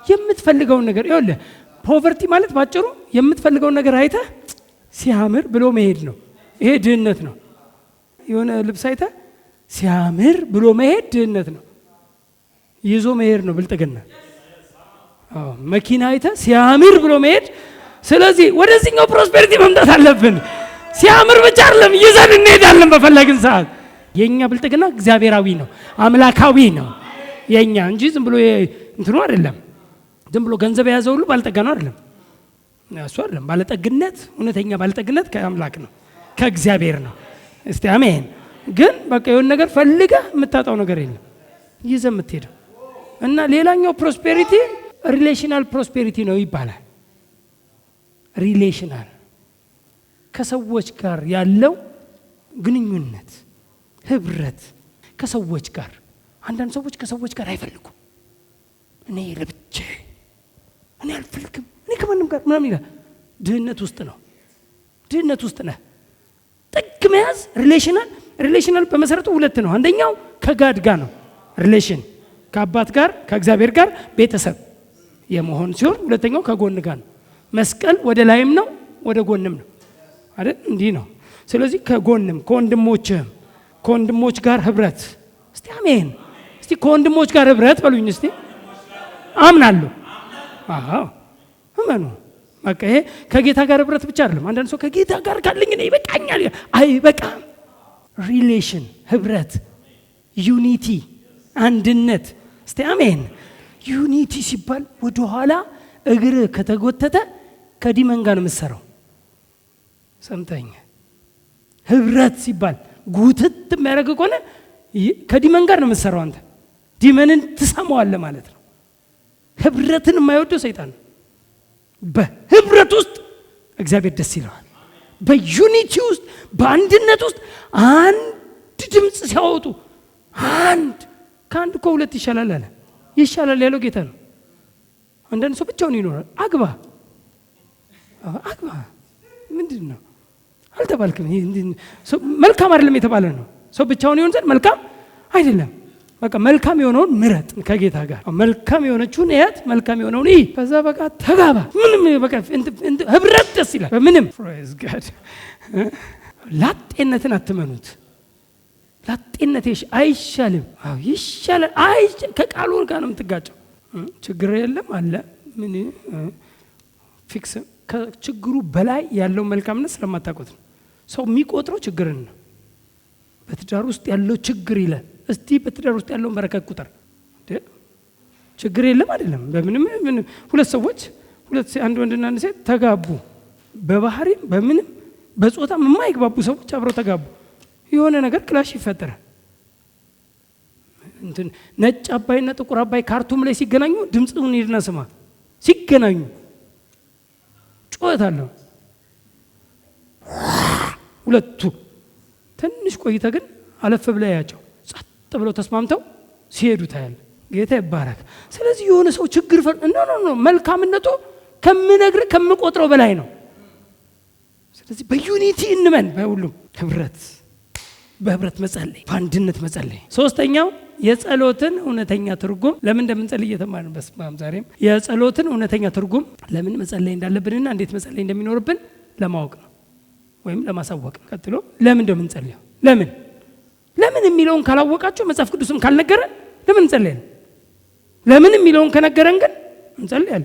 Speaker 1: የምትፈልገውን ነገር። ይኸውልህ ፖቨርቲ ማለት ባጭሩ የምትፈልገውን ነገር አይተህ ሲያምር ብሎ መሄድ ነው። ይሄ ድህነት ነው። የሆነ ልብስ አይተህ ሲያምር ብሎ መሄድ ድህነት ነው። ይዞ መሄድ ነው ብልጥግና። መኪና አይተህ ሲያምር ብሎ መሄድ። ስለዚህ ወደዚህኛው ፕሮስፔሪቲ መምጣት አለብን። ሲያምር ብቻ አይደለም፣ ይዘን እንሄዳለን በፈለግን ሰዓት። የኛ ብልጥግና እግዚአብሔራዊ ነው፣ አምላካዊ ነው የኛ እንጂ ዝም ብሎ እንትኑ አይደለም። ዝም ብሎ ገንዘብ የያዘው ሁሉ ባለጠጋ ነው አይደለም። እሱ አይደለም ባለጠግነት። እውነተኛ ባለጠግነት ከአምላክ ነው፣ ከእግዚአብሔር ነው። እስቲ አሜን። ግን በቃ የሆነ ነገር ፈልገህ የምታጣው ነገር የለም፣ ይዘህ የምትሄደው። እና ሌላኛው ፕሮስፔሪቲ ሪሌሽናል ፕሮስፔሪቲ ነው ይባላል። ሪሌሽናል ከሰዎች ጋር ያለው ግንኙነት፣ ህብረት ከሰዎች ጋር። አንዳንድ ሰዎች ከሰዎች ጋር አይፈልጉም። እኔ ለብቻዬ፣ እኔ አልፈልግም፣ እኔ ከማንም ጋር ምናምን ይላል። ድህነት ውስጥ ነው። ድህነት ውስጥ ነህ። ጥግ መያዝ ሪሌሽናል በመሰረቱ ሁለት ነው። አንደኛው ከጋድ ጋር ነው ሪሌሽን፣ ከአባት ጋር ከእግዚአብሔር ጋር ቤተሰብ የመሆን ሲሆን፣ ሁለተኛው ከጎን ጋር ነው። መስቀል ወደ ላይም ነው ወደ ጎንም ነው አይደል? እንዲህ ነው። ስለዚህ ከጎንም ከወንድሞችህም ከወንድሞች ጋር ህብረት። እስቲ አሜን። እስቲ ከወንድሞች ጋር ህብረት በሉኝ እስቲ። አምናለሁ። አዎ እመኑ። በቃ ይሄ ከጌታ ጋር ህብረት ብቻ አይደለም። አንዳንድ ሰው ከጌታ ጋር ካለኝ እኔ ይበቃኛል። አይበቃም። ሪሌሽን፣ ህብረት፣ ዩኒቲ፣ አንድነት። እስቲ አሜን። ዩኒቲ ሲባል ወደ ኋላ እግር ከተጎተተ ከዲመን ጋር ነው የምትሰራው። ሰምተኛ። ህብረት ሲባል ጉትት የሚያደርግ ከሆነ ከዲመን ጋር ነው የምትሰራው። አንተ ዲመንን ትሰማዋለህ ማለት ነው። ህብረትን የማይወደው ሰይጣን ነው። በህብረት ውስጥ እግዚአብሔር ደስ ይለዋል። በዩኒቲ ውስጥ በአንድነት ውስጥ አንድ ድምፅ ሲያወጡ ከአንድ እኮ ሁለት ይሻላል አለ። ይሻላል ያለው ጌታ ነው። አንዳንድ ሰው ብቻውን ይኖራል። አግባ ምንድን ነው አልተባልክም። መልካም አይደለም የተባለ ነው። ሰው ብቻውን ይሆን ዘንድ መልካም አይደለም። በቃ መልካም የሆነውን ምረጥ ከጌታ ጋር። መልካም የሆነችውን እያት፣ መልካም የሆነውን ይህ፣ ከዛ በቃ ተጋባ። ምንም በቃ ህብረት ደስ ይላል። ምንም ፕሬዝ ጋድ። ላጤነትን አትመኑት። ላጤነት አይሻልም። አዎ ይሻላል። ከቃሉ ጋር ነው የምትጋጨው። ችግር የለም አለ ምን ፊክስ። ከችግሩ በላይ ያለው መልካምነት ስለማታውቁት ነው። ሰው የሚቆጥረው ችግርን ነው። በትዳር ውስጥ ያለው ችግር ይላል። እስቲ በትዳር ውስጥ ያለውን በረከት ቁጥር። ችግር የለም አይደለም። በምንም ሁለት ሰዎች አንድ ወንድና አንድ ሴት ተጋቡ። በባህሪም በምንም በጾታም የማይግባቡ ሰዎች አብረው ተጋቡ። የሆነ ነገር ክላሽ ይፈጠራል። እንትን ነጭ አባይና ጥቁር አባይ ካርቱም ላይ ሲገናኙ ድምጽውን ይድና ስማ ሲገናኙ ጩኸት አለው ሁለቱ። ትንሽ ቆይታ ግን አለፍ ብለ ያያቸው ጸጥ ብለው ተስማምተው ሲሄዱ ታያለ። ጌታ ይባረክ። ስለዚህ የሆነ ሰው ችግር ኖ መልካምነቱ ከምነግር ከምቆጥረው በላይ ነው። ስለዚህ በዩኒቲ እንመን፣ በሁሉም በህብረት መጸለይ፣ በአንድነት መጸለይ። ሶስተኛው የጸሎትን እውነተኛ ትርጉም ለምን እንደምንጸልይ እየተማርን በስማም ዛሬም የጸሎትን እውነተኛ ትርጉም ለምን መጸለይ እንዳለብንና እንዴት መጸለይ እንደሚኖርብን ለማወቅ ነው ወይም ለማሳወቅ። ቀጥሎ ለምን እንደምንጸልየው ለምን የሚለውን ካላወቃችሁ መጽሐፍ ቅዱስም ካልነገረን ለምን እንጸልያለን? ለምን የሚለውን ከነገረን ግን እንጸልያለን።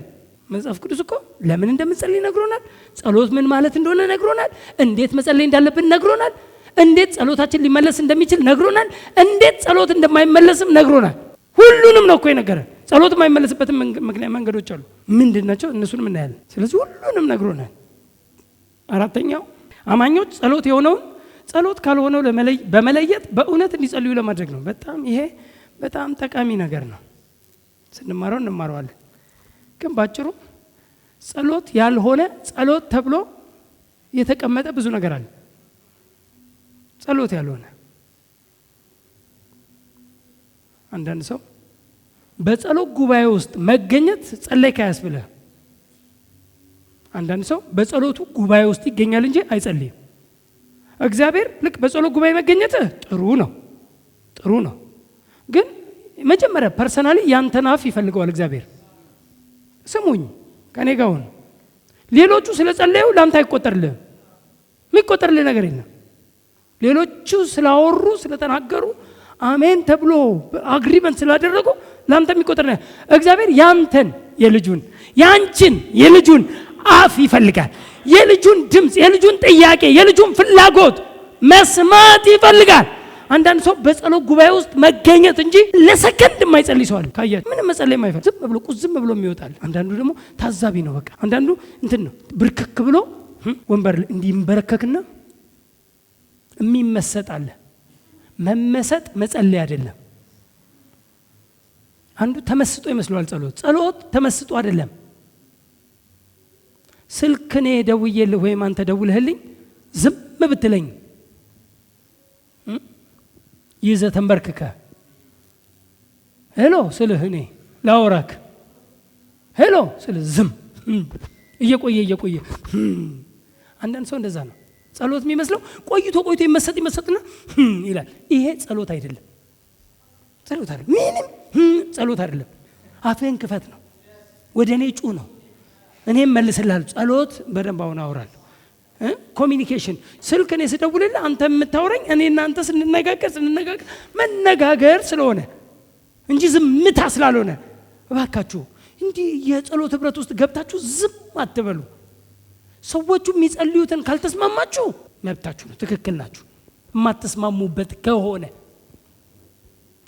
Speaker 1: መጽሐፍ ቅዱስ እኮ ለምን እንደምንጸልይ ነግሮናል። ጸሎት ምን ማለት እንደሆነ ነግሮናል። እንዴት መጸለይ እንዳለብን ነግሮናል። እንዴት ጸሎታችን ሊመለስ እንደሚችል ነግሮናል። እንዴት ጸሎት እንደማይመለስም ነግሮናል። ሁሉንም ነው እኮ የነገረን። ጸሎት የማይመለስበትም መንገዶች አሉ። ምንድናቸው? እነሱንም እናያለን። ስለዚህ ሁሉንም ነግሮናል። አራተኛው አማኞች ጸሎት የሆነውን ጸሎት ካልሆነው በመለየት በእውነት እንዲጸልዩ ለማድረግ ነው። ይሄ በጣም ጠቃሚ ነገር ነው። ስንማረው እንማረዋለን። ግን ባጭሩ ጸሎት ያልሆነ ጸሎት ተብሎ የተቀመጠ ብዙ ነገር አለ። ጸሎት ያልሆነ አንዳንድ ሰው በጸሎት ጉባኤ ውስጥ መገኘት ጸለይ ካያስብልህ። አንዳንድ ሰው በጸሎቱ ጉባኤ ውስጥ ይገኛል እንጂ አይጸልይም። እግዚአብሔር ልክ በጸሎት ጉባኤ መገኘት ጥሩ ነው። ግን መጀመሪያ ፐርሰናሊ ያንተን አፍ ይፈልገዋል እግዚአብሔር። ስሙኝ ከኔ ጋር ሁኑ። ሌሎቹ ስለጸለዩ ላንተ አይቆጠርልህም። የሚቆጠርልህ ነገር የለም። ሌሎቹ ስላወሩ ስለተናገሩ አሜን ተብሎ አግሪመንት ስላደረጉ ላንተ የሚቆጠር እግዚአብሔር ያንተን ያንቺን የልጁን አፍ ይፈልጋል። የልጁን ድምጽ፣ የልጁን ጥያቄ፣ የልጁን ፍላጎት መስማት ይፈልጋል። አንዳንድ ሰው በጸሎት ጉባኤ ውስጥ መገኘት እንጂ ለሰከንድ የማይጸልይ ሰው አለ። ካያችሁ ምንም መጸለይ የማይፈልግ ዝም ብሎ የሚወጣል። አንዳንዱ ደግሞ ታዛቢ ነው። በቃ አንዳንዱ እንትን ነው ብርክክ ብሎ ወንበር እንዲንበረከክና የሚመሰጥ አለ። መመሰጥ መጸለይ አይደለም። አንዱ ተመስጦ ይመስለዋል። ጸሎት ተመስጦ አይደለም። ስልክኔ ደውዬልህ ወይም አንተ ደውለህልኝ ዝም ብትለኝ ይዘህ ተንበርክከ ሄሎ ስልህ እኔ ላወራክ ሄሎ ስልህ ዝም እየቆየ አንዳንድ ሰው እንደዛ ነው ጸሎት የሚመስለው። ቆይቶ ይመሰጥና ይላል። ይሄ ጸሎት አይደለም። ምንም ጸሎት አይደለም። አፍህን ክፈት ነው። ወደ እኔ ጩህ ነው። እኔም መልስልሃለሁ። ጸሎት በደንብ አሁን አወራለሁ። ኮሚኒኬሽን ስልክ እኔ ስደውልልህ አንተ የምታወራኝ እኔ እናንተ ስንነጋገር መነጋገር ስለሆነ እንጂ ዝምታ ስላልሆነ እባካችሁ እንዲህ የጸሎት ህብረት ውስጥ ገብታችሁ ዝም አትበሉ። ሰዎቹ የሚጸልዩትን ካልተስማማችሁ መብታችሁ ነው፣ ትክክል ናችሁ።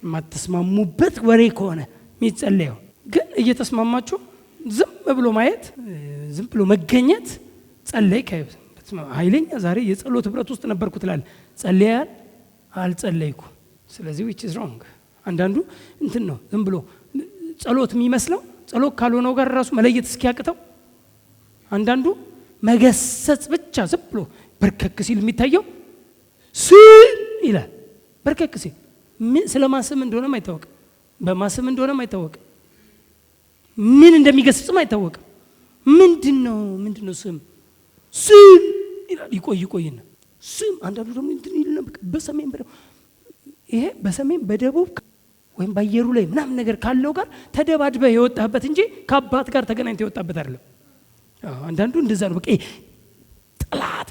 Speaker 1: የማትስማሙበት ወሬ ከሆነ የሚጸለየው ግን እየተስማማችሁ ዝም ብሎ ማየት፣ ዝም ብሎ መገኘት ጸለይ ኃይለኛ ዛሬ የጸሎት ህብረት ውስጥ ነበርኩ ትላለህ። ጸልያል አልጸለይኩ። ስለዚህ which is wrong። አንዳንዱ እንትን ነው ዝም ብሎ ጸሎት የሚመስለው ጸሎት ካልሆነው ጋር ራሱ መለየት እስኪያቅተው። አንዳንዱ መገሰጽ ብቻ ዝም ብሎ በርከክ ሲል የሚታየው ይላል። በርከክ ሲል ስለማስም እንደሆነም አይታወቅም፣ በማስም እንደሆነም አይታወቅም፣ ምን እንደሚገስጽም አይታወቅም። ምንድነው ስም ይላል። ይቆይና ስም አንዳንዱ ደግሞ እንትን ይልና በሰሜን ይሄ በሰሜን በደቡብ ወይም ባየሩ ላይ ምናምን ነገር ካለው ጋር ተደባድበህ የወጣበት እንጂ ከአባት ጋር ተገናኝተህ የወጣበት አይደለም። አንዳንዱ እንደዛ ነው። በቃ ጠላት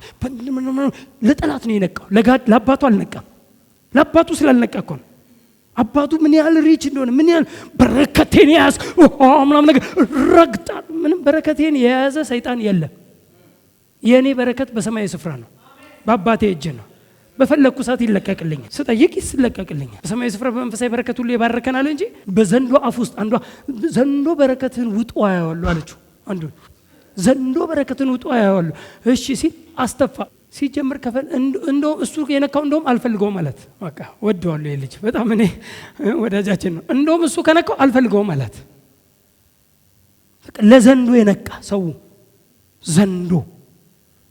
Speaker 1: ለጠላት ነው የነቃው፣ ለአባቱ አልነቃም። ለአባቱ ስላልነቃ እኮ ነው። አባቱ ምን ያህል ሪች እንደሆነ ምን ያህል በረከቴን ያዝ ምናምን ነገር ረግጣ። ምንም በረከቴን የያዘ ሰይጣን የለም። የኔ በረከት በሰማያዊ ስፍራ ነው፣ በአባቴ እጅ ነው። በፈለኩ ሰዓት ይለቀቅልኛል፣ ስጠይቅ ይለቀቅልኛል። በሰማያዊ ስፍራ በመንፈሳዊ በረከት ሁሉ ይባርከናል እንጂ በዘንዶ አፍ ውስጥ አንዷ ዘንዶ በረከትን ውጡ አያዋሉ አለችው። አንዱ ዘንዶ በረከትን ውጡ አያዋሉ። እሺ ሲል አስተፋ። ሲጀምር ከፈል እንደው እሱ የነካው እንደውም አልፈልገውም ማለት በቃ ወደዋለሁ የልጅ በጣም እኔ ወዳጃችን ነው። እንደውም እሱ ከነካው አልፈልገውም ማለት ለዘንዶ የነቃ ሰው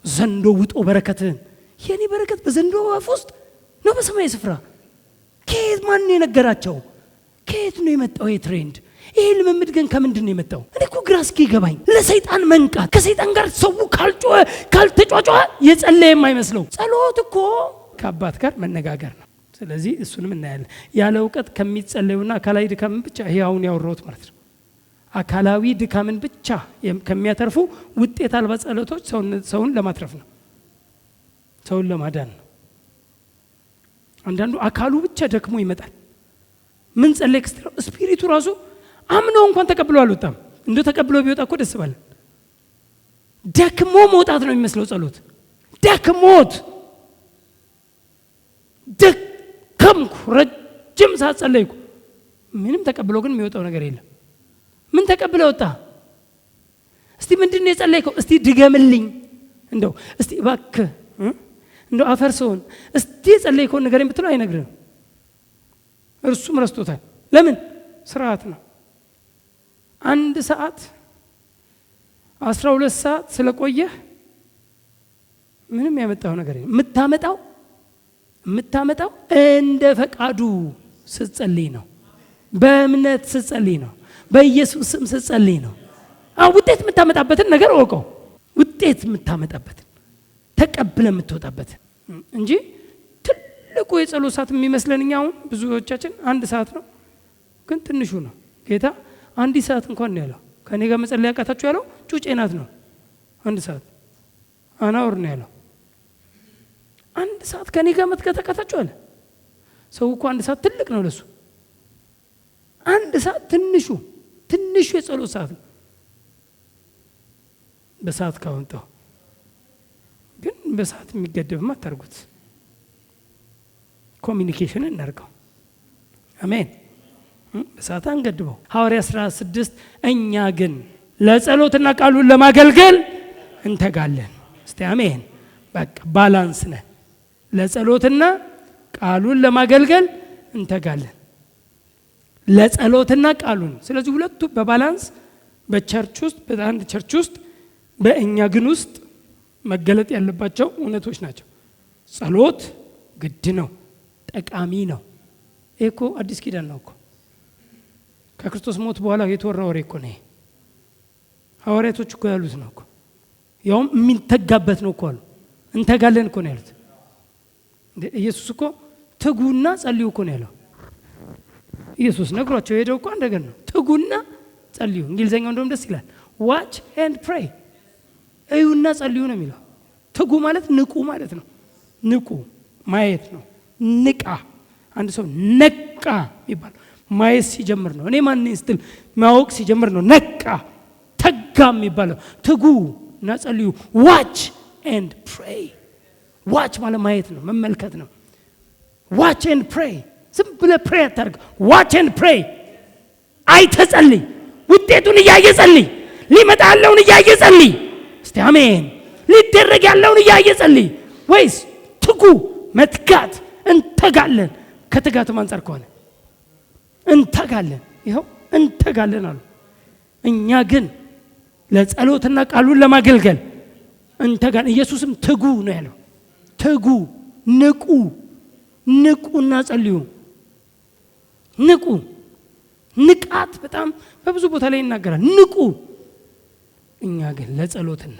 Speaker 1: ዘንዶ ውጦ በረከትን የኔ በረከት በዘንዶ አፍ ውስጥ ነው በሰማይ ስፍራ። ከየት ማን የነገራቸው? ከየት ነው የመጣው ይሄ ትሬንድ? ይሄ ልምምድ ግን ከምንድን ነው የመጣው? እኔ እኮ ግራ እስኪገባኝ ለሰይጣን መንቃት፣ ከሰይጣን ጋር ሰው ካልጮኸ ካልተጫጫኸ የጸለየ የማይመስለው ጸሎት እኮ ከአባት ጋር መነጋገር ነው። ስለዚህ እሱንም እናያለን። ያለ እውቀት ከሚጸለዩና አካላዊ ድካምን ብቻ ይሄ አሁን ያወራሁት ማለት ነው። አካላዊ ድካምን ብቻ ከሚያተርፉ ውጤት አልባ ጸሎቶች ሰውን ለማትረፍ ነው፣ ሰውን ለማዳን ነው። አንዳንዱ አካሉ ብቻ ደክሞ ይመጣል። ምን ጸለይ ከስተው ስፒሪቱ ራሱ አምኖ እንኳን ተቀብሎ አልወጣም። እንደ ተቀብሎ ቢወጣ እኮ ደስ ባለ። ደክሞ መውጣት ነው የሚመስለው ጸሎት። ደክሞት ደከምኩ ረጅም ሰዓት ጸለይኩ፣ ምንም ተቀብሎ ግን የሚወጣው ነገር የለም። ምን ተቀብሎ ወጣ? እስቲ ምንድነው የጸለይከው? እስቲ ድገምልኝ፣ እንደው እስቲ እባክህ እንደው አፈርሰውን እስቲ የጸለይከውን ንገረኝ ብትለው አይነግርም። እርሱም ረስቶታል። ለምን? ስርዓት ነው። 1 ሰዓት 12 ሰዓት ስለቆየህ ምንም ያመጣው ነገር የለም። የምታመጣው እንደ ፈቃዱ ስትጸልይ ነው። በእምነት ስትጸልይ ነው። በኢየሱስ ስም ስትጸልይ ነው። ውጤት የምታመጣበትን ነገር ወቀው። ውጤት የምታመጣበትን ተቀብለ የምትወጣበትን እንጂ ትልቁ የጸሎት ሰዓት የሚመስለን እኛ አሁን ብዙዎቻችን 1 ሰዓት ነው፣ ግን ትንሹ ነው። ጌታ 1 ሰዓት እንኳን ነው ያለው። ከኔ ጋር መጸለይ ያቃታችሁ ያለው ጩጬ ናት ነው። 1 ሰዓት አናወር ነው ያለው። 1 ሰዓት ከኔ ጋር መትከታችሁ አለ። ሰው እኮ 1 ሰዓት ትልቅ ነው ለሱ። 1 ሰዓት ትንሹ የጸሎት ሰዓት ነው። በሰዓት ካወጣው ግን በሰዓት የሚገደብማ አታርጉት። ኮሚኒኬሽን እናርገው። አሜን። በሰዓት አንገድበው። ሐዋርያ 16 እኛ ግን ለጸሎትና ቃሉን ለማገልገል እንተጋለን። እስቲ አሜን። በቃ ባላንስ ነን። ለጸሎትና ቃሉን ለማገልገል እንተጋለን። ለጸሎትና ቃሉን። ስለዚህ ሁለቱ በባላንስ በቸርች ውስጥ በአንድ ቸርች ውስጥ በእኛ ግን ውስጥ መገለጥ ያለባቸው እውነቶች ናቸው። ጸሎት ግድ ነው፣ ጠቃሚ ነው። እኮ አዲስ ኪዳን ነው እኮ ከክርስቶስ ሞት በኋላ የተወራ ወሬ እኮ ነው። ሐዋርያቶች እኮ ያሉት ነው እኮ። ያውም የሚተጋበት ነው እኮ አሉ። እንተጋለን እኮ ነው ያሉት። ኢየሱስ እኮ ትጉና ጸልዩ እኮ ነው ያለው። ኢየሱስ ነግሯቸው ሄደው እኮ እንደገና ነው ትጉና ጸልዩ። እንግሊዘኛው እንደውም ደስ ይላል። watch and pray። እዩና ጸልዩ ነው የሚለው። ትጉ ማለት ንቁ ማለት ነው። ንቁ ማየት ነው። ንቃ። አንድ ሰው ነቃ ይባል ማየት ሲጀምር ነው። እኔ ማን ነኝ ስትል ማወቅ ሲጀምር ነው ነቃ ተጋ የሚባለው። ትጉ እና ጸልዩ። watch and pray። watch ማለት ማየት ነው፣ መመልከት ነው። watch and pray። ዝም ብለህ ፕሬይ አታርግ። watch and pray። አይተጸልይ፣ ውጤቱን እያየ ጸልይ፣ ሊመጣ ያለውን እያየ ጸልይ። እስቲ አሜን። ሊደረግ ያለውን እያየ ጸልይ። ወይስ ትጉ መትጋት እንተጋለን። ከትጋቱም አንፃር ከሆነ እንተጋለን። ይኸው እንተጋለን አሉ። እኛ ግን ለጸሎትና ቃሉን ለማገልገል እንተጋለን። ኢየሱስም ትጉ ነው ያለው። ትጉ፣ ንቁ፣ ንቁና ጸልዩ። ንቁ። ንቃት በጣም በብዙ ቦታ ላይ ይናገራል። ንቁ። እኛ ግን ለጸሎትና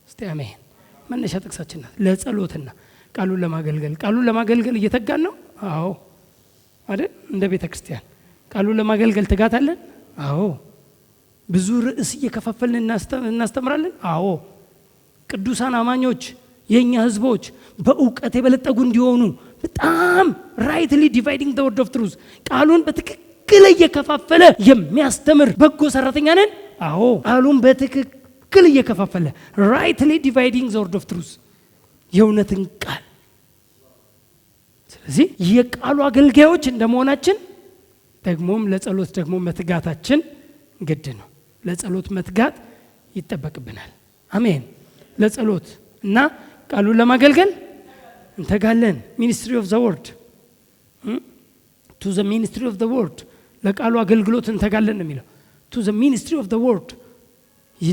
Speaker 1: እስቲ አሜን። መነሻ ጥቅሳችን ናት። ለጸሎትና ቃሉን ለማገልገል እየተጋን ነው። አዎ አይደል? እንደ ቤተ ክርስቲያን ቃሉን ለማገልገል ትጋት አለን። አዎ። ብዙ ርዕስ እየከፋፈልን እናስተምራለን። አዎ። ቅዱሳን አማኞች የኛ ህዝቦች በእውቀት የበለጠጉ እንዲሆኑ በጣም rightly dividing the word of truth ቃሉን በትክክል እየከፋፈለ የሚያስተምር በጎ ሰራተኛ ነን። አዎ። ቃሉን በትክክል እየከፋፈለ rightly dividing the word of truth የእውነትን ቃል። ስለዚህ የቃሉ አገልጋዮች እንደመሆናችን ደግሞም ለጸሎት ደግሞ መትጋታችን ግድ ነው። ለጸሎት መትጋት ይጠበቅብናል። አሜን። ለጸሎት እና ቃሉን ለማገልገል እንተጋለን። ሚኒስትሪ ኦፍ ዘ ወርድ ቱ ዘ ሚኒስትሪ ኦፍ ዘ ወርድ ለቃሉ አገልግሎት እንተጋለን ነው የሚለው። ቱ ዘ ሚኒስትሪ ኦፍ ዘ ወርድ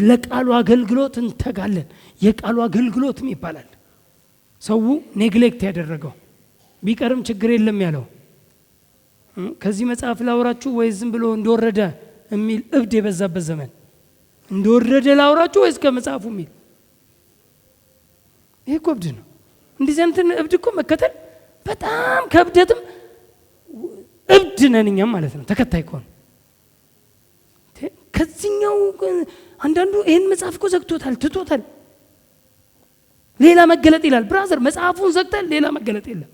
Speaker 1: ለቃሉ አገልግሎት እንተጋለን። የቃሉ አገልግሎትም ይባላል። ሰው ኔግሌክት ያደረገው ቢቀርም ችግር የለም ያለው ከዚህ መጽሐፍ ላውራችሁ ወይ ዝም ብሎ እንደወረደ የሚል እብድ የበዛበት ዘመን እንደወረደ ላውራችሁ ወይስ ከመጽሐፉ የሚል ይሄ እብድ ነው። እንደዚህ አይነት እብድ እኮ መከተል በጣም ከብደትም እብድ ነን እኛም ማለት ነው ተከታይ ከሆነ። ከዚህኛው አንዳንዱ ይሄን መጽሐፍ እኮ ዘግቶታል ትቶታል። ሌላ መገለጥ ይላል። ብራዘር መጽሐፉን ዘግተን ሌላ መገለጥ የለም።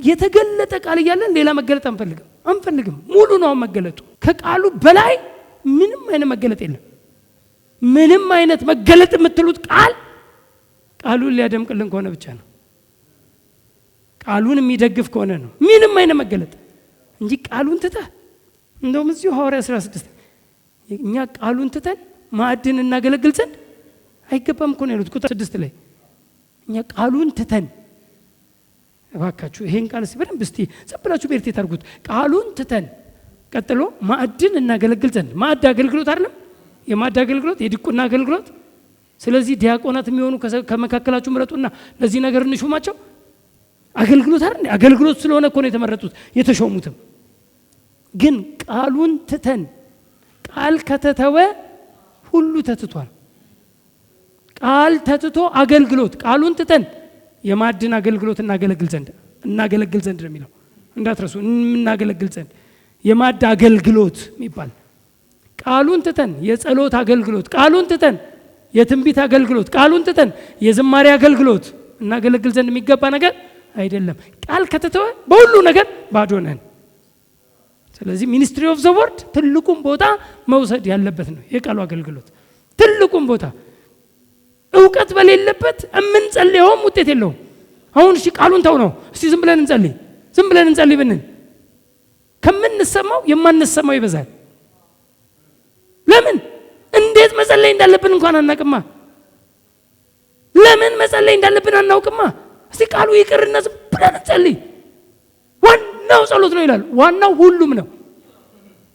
Speaker 1: የተገለጠ ቃል እያለን ሌላ መገለጥ አንፈልግም። ሙሉ ነው መገለጡ። ከቃሉ በላይ ምንም አይነት መገለጥ የለም። ምንም አይነት መገለጥ የምትሉት ቃሉን ሊያደምቅልን ከሆነ ብቻ ነው። ቃሉን የሚደግፍ ከሆነ ነው ምንም አይነት መገለጥ እንጂ ቃሉን ትተህ እንደውም እዚሁ ሐዋርያ 16 እኛ ቃሉን ትተን ማዕድን እናገለግል ዘንድ አይገባም እኮ ነው ያሉት ቁጥር 6 ላይ እኛ ቃሉን ትተን እባካችሁ ይሄን ቃል በደንብ እስቲ ዘብላችሁ በርቴ ታርጉት። ቃሉን ትተን ቀጥሎ ማዕድን እናገለግል ዘንድ ማዕድ አገልግሎት አይደለም የማዕድ አገልግሎት የዲቁና አገልግሎት። ስለዚህ ዲያቆናት የሚሆኑ ከመካከላችሁ ምረጡና ለዚህ ነገር እንሹማቸው። አገልግሎት አይደል? አገልግሎት ስለሆነ እኮ ነው የተመረጡት የተሾሙትም። ግን ቃሉን ትተን ቃል ከተተወ ሁሉ ተትቷል። ቃል ተትቶ አገልግሎት ቃሉን ትተን የማዕድን አገልግሎት እናገለግል ዘንድ ነው የሚለው እንዳትረሱ። እናገለግል ዘንድ የማዕድ አገልግሎት የሚባል ቃሉን ትተን የጸሎት አገልግሎት ቃሉን ትተን የትንቢት አገልግሎት ቃሉን ትተን የዝማሬ አገልግሎት እናገለግል ዘንድ የሚገባ ነገር አይደለም። ቃል ከተተወ በሁሉ ነገር ባዶ ነን። ስለዚህ ሚኒስትሪ ኦፍ ዘ ወርድ ትልቁን ቦታ መውሰድ ያለበት ነው የቃሉ አገልግሎት ትልቁን ቦታ። እውቀት በሌለበት የምንጸልየውም ውጤት የለውም። አሁን እሺ ቃሉን ተው ነው እስቲ ዝም ብለን እንጸልይ ብንል ከምንሰማው የማንሰማው ይበዛል። ለምን? እንዴት መጸለይ እንዳለብን እንኳን አናውቅማ። ለምን መጸለይ እንዳለብን አናውቅማ። እስቲ ቃሉ ይቅርና ዝም ብለን እንጸልይ። ዋናው ጸሎት ነው ይላል። ዋናው ሁሉም ነው።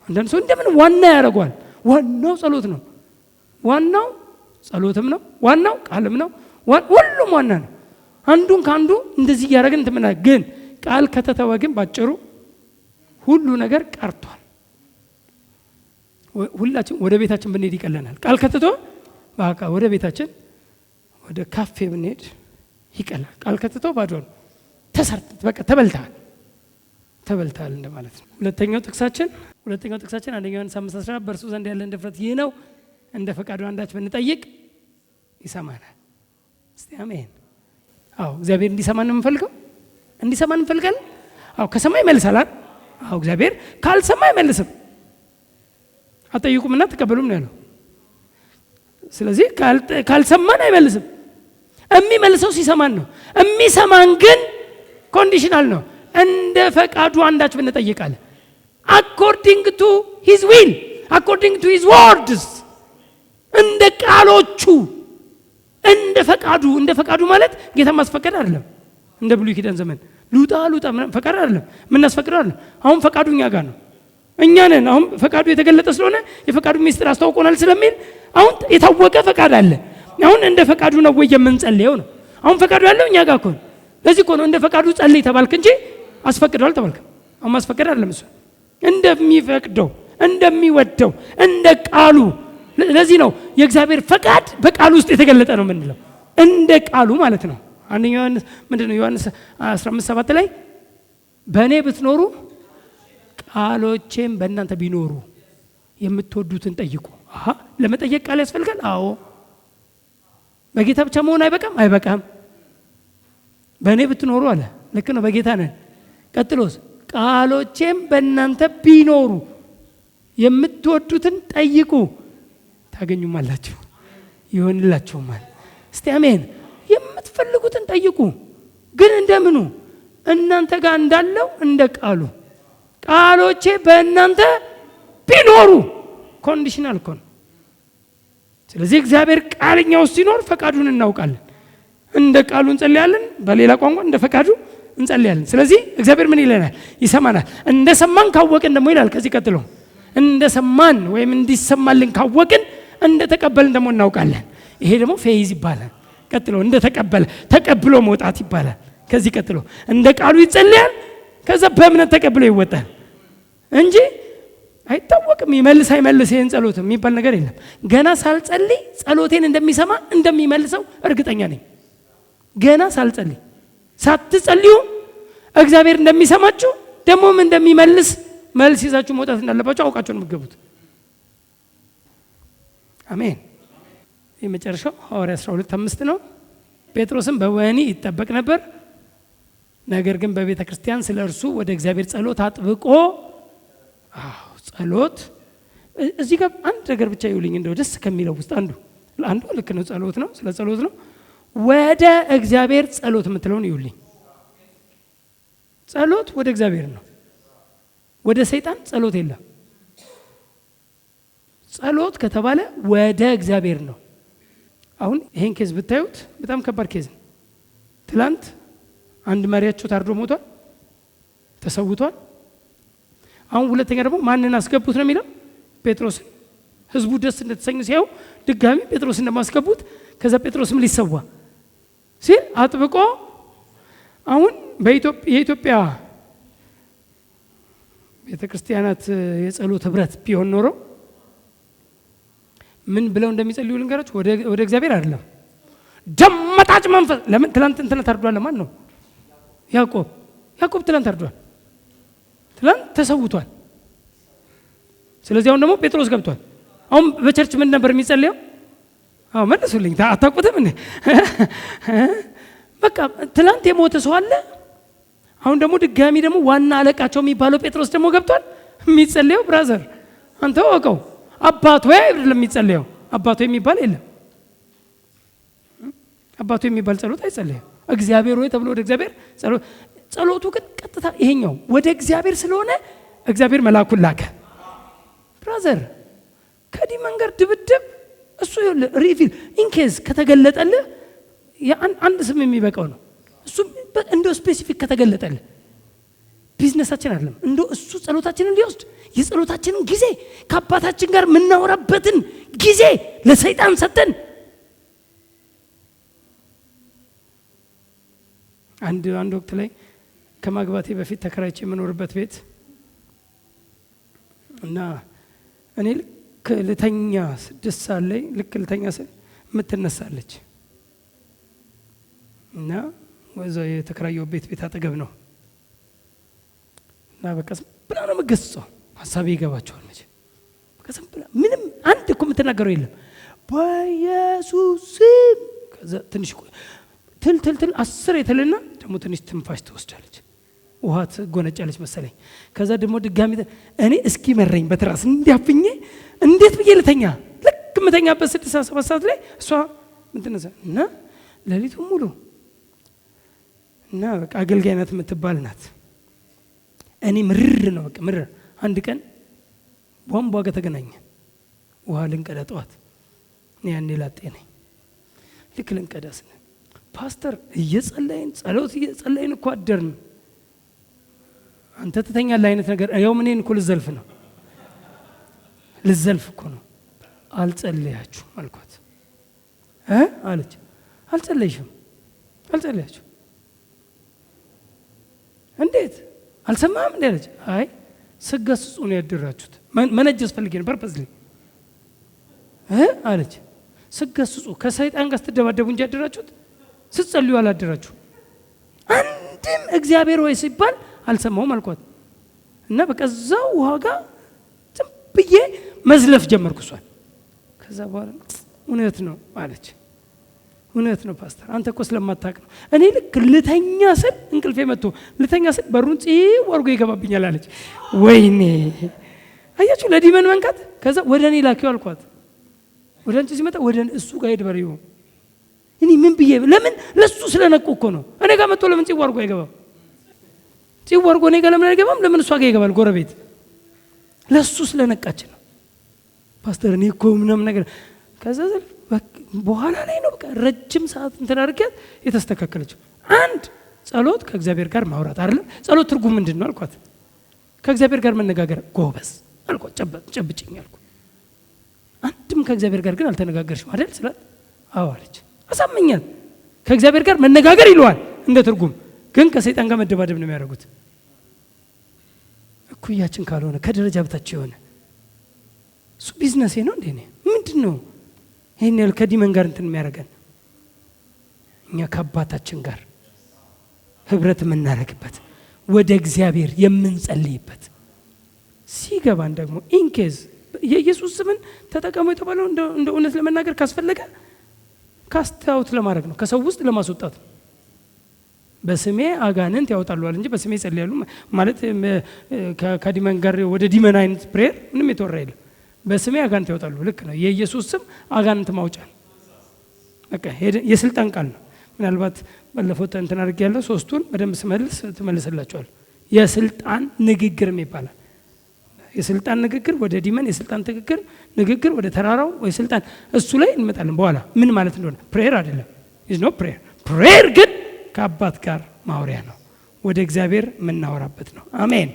Speaker 1: አንዳንድ ሰው እንደምን ዋና ያደርገዋል። ዋናው ጸሎት ነው። ዋናው ጸሎትም ነው። ዋናው ቃልም ነው። ሁሉም ዋና ነው። አንዱን ካንዱ እንደዚህ ያደረግን ተመና ግን ቃል ከተተወ ግን ባጭሩ ሁሉ ነገር ቀርቷል። ሁላችን ወደ ቤታችን ብንሄድ ይቀለናል። ቃል ከተተወ በቃ ወደ ቤታችን ወደ ካፌ ብንሄድ ይቀላል። ቃል ከተተወ ባዶ ነው። በቃ ተበልተሃል እንደማለት ነው። ሁለተኛው ጥቅሳችን አንደኛ ዮሐንስ 5:10 በእርሱ ዘንድ ያለን ድፍረት ይህ ነው እንደ ፈቃዱ አንዳች ብንጠይቅ ይሰማናል። እስቲ አሜን። አዎ እግዚአብሔር እንዲሰማን ነው እንፈልጋለን። አዎ ከሰማይ ይመልሳል። አዎ እግዚአብሔር ካልሰማ አይመልስም። አጠይቁምና ተቀበሉም ነው ያለው። ስለዚህ ካልሰማን አይመልስም። የሚመልሰው ሲሰማን ነው። የሚሰማን ግን ኮንዲሽናል ነው። እንደ ፈቃዱ አንዳች ብንጠይቃለን according to his will according to his words እንደ ቃሎቹ እንደ ፈቃዱ ማለት ጌታ ማስፈቀድ አይደለም። እንደ ብሉይ ኪዳን ዘመን ሉጣ ፈቃድ አይደለም። ምን አስፈቅደው አይደለም። አሁን ፈቃዱ እኛ ጋር ነው። እኛ ነን አሁን ፈቃዱ የተገለጠ ስለሆነ የፈቃዱ ሚስጥር አስተዋውቆናል ስለሚል አሁን የታወቀ ፈቃድ አለ። አሁን እንደ ፈቃዱ ነው ወይ የምንጸልየው ነው። አሁን ፈቃዱ ያለው እኛ ጋር እኮ ነው። ለዚህ እኮ ነው እንደ ፈቃዱ ጸልይ ተባልክ እንጂ አስፈቅደዋል ተባልክ። አሁን ማስፈቀድ አይደለም እሱ እንደሚፈቅደው እንደሚወደው እንደ ቃሉ። ለዚህ ነው የእግዚአብሔር ፈቃድ በቃሉ ውስጥ የተገለጠ ነው የምንለው እንደ ቃሉ ማለት ነው። አንደኛ ዮሐንስ ምንድነው ዮሐንስ 15:7 ላይ በእኔ ብትኖሩ ቃሎቼም በእናንተ ቢኖሩ የምትወዱትን ጠይቁ። ለመጠየቅ ቃል ያስፈልጋል። አዎ በጌታ ብቻ መሆን አይበቃም። በእኔ ብትኖሩ አለ። ልክ ነው፣ በጌታ ነን። ቀጥሎስ ቃሎቼም በእናንተ ቢኖሩ የምትወዱትን ጠይቁ ታገኙማላችሁ ይሆንላችሁማል። እስቲ አሜን። የምትፈልጉትን ጠይቁ። ግን እንደምኑ? እናንተ ጋር እንዳለው እንደ ቃሉ። ቃሎቼ በእናንተ ቢኖሩ ኮንዲሽናል እኮ ነው። ስለዚህ እግዚአብሔር ቃልኛ ውስጥ ሲኖር ፈቃዱን እናውቃለን። እንደ ቃሉ እንጸልያለን፣ በሌላ ቋንቋ እንደ ፈቃዱ እንጸልያለን። ስለዚህ እግዚአብሔር ምን ይለናል? ይሰማናል። እንደሰማን ካወቅን ደግሞ ይላል ከዚህ ቀጥሎ እንደሰማን ወይም እንዲሰማልን ካወቅን እንደተቀበልን ደግሞ እናውቃለን። ይሄ ደግሞ ፌዝ ይባላል። ቀጥሎ እንደተቀበለ ተቀብሎ መውጣት ይባላል። ከዚህ ቀጥሎ እንደ ቃሉ ይጸልያል፣ ከዛ በእምነት ተቀብሎ ይወጣል እንጂ አይታወቅም። ይመልስ አይመልስ ይሄን ጸሎት የሚባል ነገር የለም። ገና ሳልጸልይ ጸሎቴን እንደሚሰማ እንደሚመልሰው እርግጠኛ ነኝ። ገና ሳልጸልይ ሳትጸልዩ እግዚአብሔር እንደሚሰማችሁ ደግሞም እንደሚመልስ መልስ ይዛችሁ መውጣት እንዳለባችሁ አውቃችሁ ነው የምትገቡት። አሜን። የመጨረሻው ሐዋርያ 12:5 ነው። ጴጥሮስም በወህኒ ይጠበቅ ነበር፣ ነገር ግን በቤተ ክርስቲያን ስለ እርሱ ወደ እግዚአብሔር ጸሎት አጥብቆ ጸሎት እዚህ ጋር አንድ ነገር ብቻ ይውልኝ እንደው ደስ ከሚለው ውስጥ አንዱ ልክ ነው፣ ጸሎት ነው፣ ስለ ጸሎት ነው። ወደ እግዚአብሔር ጸሎት የምትለውን ይውልኝ። ጸሎት ወደ እግዚአብሔር ነው፣ ወደ ሰይጣን ጸሎት የለም። ጸሎት ከተባለ ወደ እግዚአብሔር ነው። አሁን ይሄን ኬዝ ብታዩት በጣም ከባድ ኬዝ ነው። ትላንት አንድ መሪያቸው ታርዶ ሞቷል፣ ተሰውቷል። አሁን ሁለተኛ ደግሞ ማንን አስገቡት ነው የሚለው? ጴጥሮስን። ህዝቡ ደስ እንደተሰኙ ሲያዩ ድጋሚ ጴጥሮስን እንደማስገቡት ከዛ ጴጥሮስም ሊሰዋ ሲል አጥብቆ አሁን የኢትዮጵያ ቤተክርስቲያናት የጸሎት ህብረት ቢሆን ኖሮ ምን ብለው እንደሚጸልዩ ልንገራችሁ። ወደ እግዚአብሔር አይደለም፣ ደመጣጭ መንፈስ። ለምን ትላንት እንትና ታርዷል? ለማን ነው? ያዕቆብ ትላንት ታርዷል፣ ትላንት ተሰውቷል። ስለዚህ አሁን ደግሞ ጴጥሮስ ገብቷል። አሁን በቸርች ምን ነበር የሚጸልየው? መልሱልኝ፣ አታውቁትም እንዴ? በቃ ትላንት የሞተ ሰው አለ። አሁን ደግሞ ድጋሚ ደግሞ ዋና አለቃቸው የሚባለው ጴጥሮስ ደግሞ ገብቷል። የሚጸልየው ብራዘር አንተ ወቀው አባቶ አይደለም የሚጸልየው። አባቶ የሚባል የለም። አባቶ የሚባል ጸሎት አይጸልየው። እግዚአብሔር ሆይ ተብሎ ወደ እግዚአብሔር ጸሎቱ ግን ቀጥታ ይሄኛው ወደ እግዚአብሔር ስለሆነ እግዚአብሔር መልአኩን ላከ። ብራዘር ከዲ መንገር ድብድብ እሱ ሪቪል ኢንኬዝ ከተገለጠልህ አንድ ስም የሚበቃው ነው። እሱ እንደው ስፔሲፊክ ከተገለጠልህ ቢዝነሳችን አይደለም እንደው እሱ ጸሎታችንን ሊወስድ የጸሎታችንን ጊዜ ከአባታችን ጋር የምናወራበትን ጊዜ ለሰይጣን ሰጠን። አንድ ወቅት ላይ ከማግባቴ በፊት ተከራይቼ የምኖርበት ቤት እና እኔ ልክ ልተኛ 6 ሰዓት ላይ ልክ ልተኛ የምትነሳለች እና ወዛው የተከራየው ቤት አጠገብ ነው እና በቃ ብላ ነው የምገስጸው። ሀሳቤ ይገባቸዋል መቼ በቃ ብላ ምንም አንድ እኮ የምትናገረው የለም። በኢየሱስ ስም ከዛ ትንሽ ትል 10 የተልና ደግሞ ትንሽ ትንፋሽ ትወስዳለች፣ ውሃ ትጎነጫለች መሰለኝ። ከዛ ደግሞ ድጋሚ እኔ እስኪ መረኝ በትራስ እንዲያፍኜ እንዴት ብዬ ልተኛ? ልክ የምተኛበት 6-7 ሰዓት ላይ እሷ ምትነሳ እና ሌሊቱ ሙሉ እና በቃ አገልጋይ ናት የምትባል ናት። እኔ ምርር ነው በቃ ምርር። አንድ ቀን ቧንቧ ጋር ተገናኘን፣ ውሃ ልንቀዳ ጠዋት። እኔ ያኔ ላጤ ነኝ። ልክ ልንቀዳ ስንል ፓስተር እየጸለይን ጸሎት እየጸለይን እኮ አደርን። አንተ ትተኛለህ አይነት ነገር ያው ምንን እኮ ልዘልፍ እኮ ነው። አልጸለያችሁ አልኳት። አለች አልጸለይሽም አልጸለያችሁ እንዴት አልሰማም እንዴ አለች። አይ ስገስጹ ነው ያደራችሁት። መነጀስ ፈልጌ ነው ፐርፐዝሊ አለች። ስገስጹ ከሰይጣን ጋር ስትደባደቡ እንጂ ያደራችሁት ስትጸልዩ አላደራችሁ። አንድም እግዚአብሔር ሆይ ሲባል አልሰማውም አልኳት እና በቃ እዛው ውሃ ጋር ዝም ብዬ መዝለፍ ጀመርኩ እሷን። ከዛ በኋላ እውነት ነው አለች። እውነት ነው ፓስተር አንተ እኮ ስለማታውቅ ነው። እኔ ልክ ልተኛ ስል እንቅልፌ መጥቶ ልተኛ ስል በሩን ጽው አድርጎ ይገባብኛል አለች። ወይኔ አያችሁ ለዲመን መንካት። ከዛ ወደ እኔ ላኪው አልኳት። ወደ አንቺ ሲመጣ ወደ እሱ ጋር ሄድ በሪው። እኔ ምን ብዬ ለምን ለሱ ስለነቁ እኮ ነው። እኔ ጋር መጥቶ ለምን ጽው አድርጎ አይገባም? ጽው አድርጎ እኔ ጋር ለምን አይገባም? ለምን እሷ ጋር ይገባል? ጎረቤት ለሱ ስለነቃች ነው። ፓስተር እኔ እኮ ምንም ነገር ከዛ በኋላ ላይ ነው በቃ ረጅም ሰዓት እንትን አድርጊያት የተስተካከለችው። አንድ ጸሎት ከእግዚአብሔር ጋር ማውራት አይደለም። ጸሎት ትርጉም ምንድን ነው አልኳት። ከእግዚአብሔር ጋር መነጋገር ጎበዝ አልኳት። ጨብጭኝ አልኳት። አንድም ከእግዚአብሔር ጋር ግን አልተነጋገርሽም አይደል ስላት አዎ አለች። አሳመኛት። ከእግዚአብሔር ጋር መነጋገር ይለዋል እንደ ትርጉም፣ ግን ከሰይጣን ጋር መደባደብ ነው የሚያደርጉት። እኩያችን ካልሆነ ከደረጃ በታች የሆነ እሱ ቢዝነሴ ነው እንዴ? ምንድን ነው ይሄን ያህል ከዲመን ጋር እንትን የሚያደርገን? እኛ ከአባታችን ጋር ህብረት የምናደርግበት ወደ እግዚአብሔር የምንጸልይበት ሲገባን ደግሞ ኢንኬዝ የኢየሱስ ስምን ተጠቀሙ የተባለው እንደ እውነት ለመናገር ካስፈለገ ካስታውት ለማድረግ ነው፣ ከሰው ውስጥ ለማስወጣት ነው። በስሜ አጋንንት ያወጣሉ እንጂ በስሜ ይጸልያሉ ማለት ከዲመን ጋር ወደ ዲመን አይነት ፕሬየር ምንም የተወራ የለም። በስሜ አጋንንት ያወጣሉ፣ ልክ ነው። የኢየሱስ ስም አጋንንት ማውጫ ነው። በቃ የስልጣን ቃል ነው። ምናልባት ባለፈው እንትን አድርጌያለሁ፣ ሶስቱን በደንብ ስመልስ ትመልስላችኋል። የስልጣን ንግግር ይባላል። የስልጣን ንግግር ወደ ዲመን፣ የስልጣን ንግግር ወደ ተራራው ወይ ስልጣን፣ እሱ ላይ እንመጣለን በኋላ ምን ማለት እንደሆነ። ፕሬየር አይደለም ኢዝ ኖ ፕሬየር። ፕሬየር ግን ከአባት ጋር ማውሪያ ነው፣ ወደ እግዚአብሔር የምናወራበት ነው። አሜን።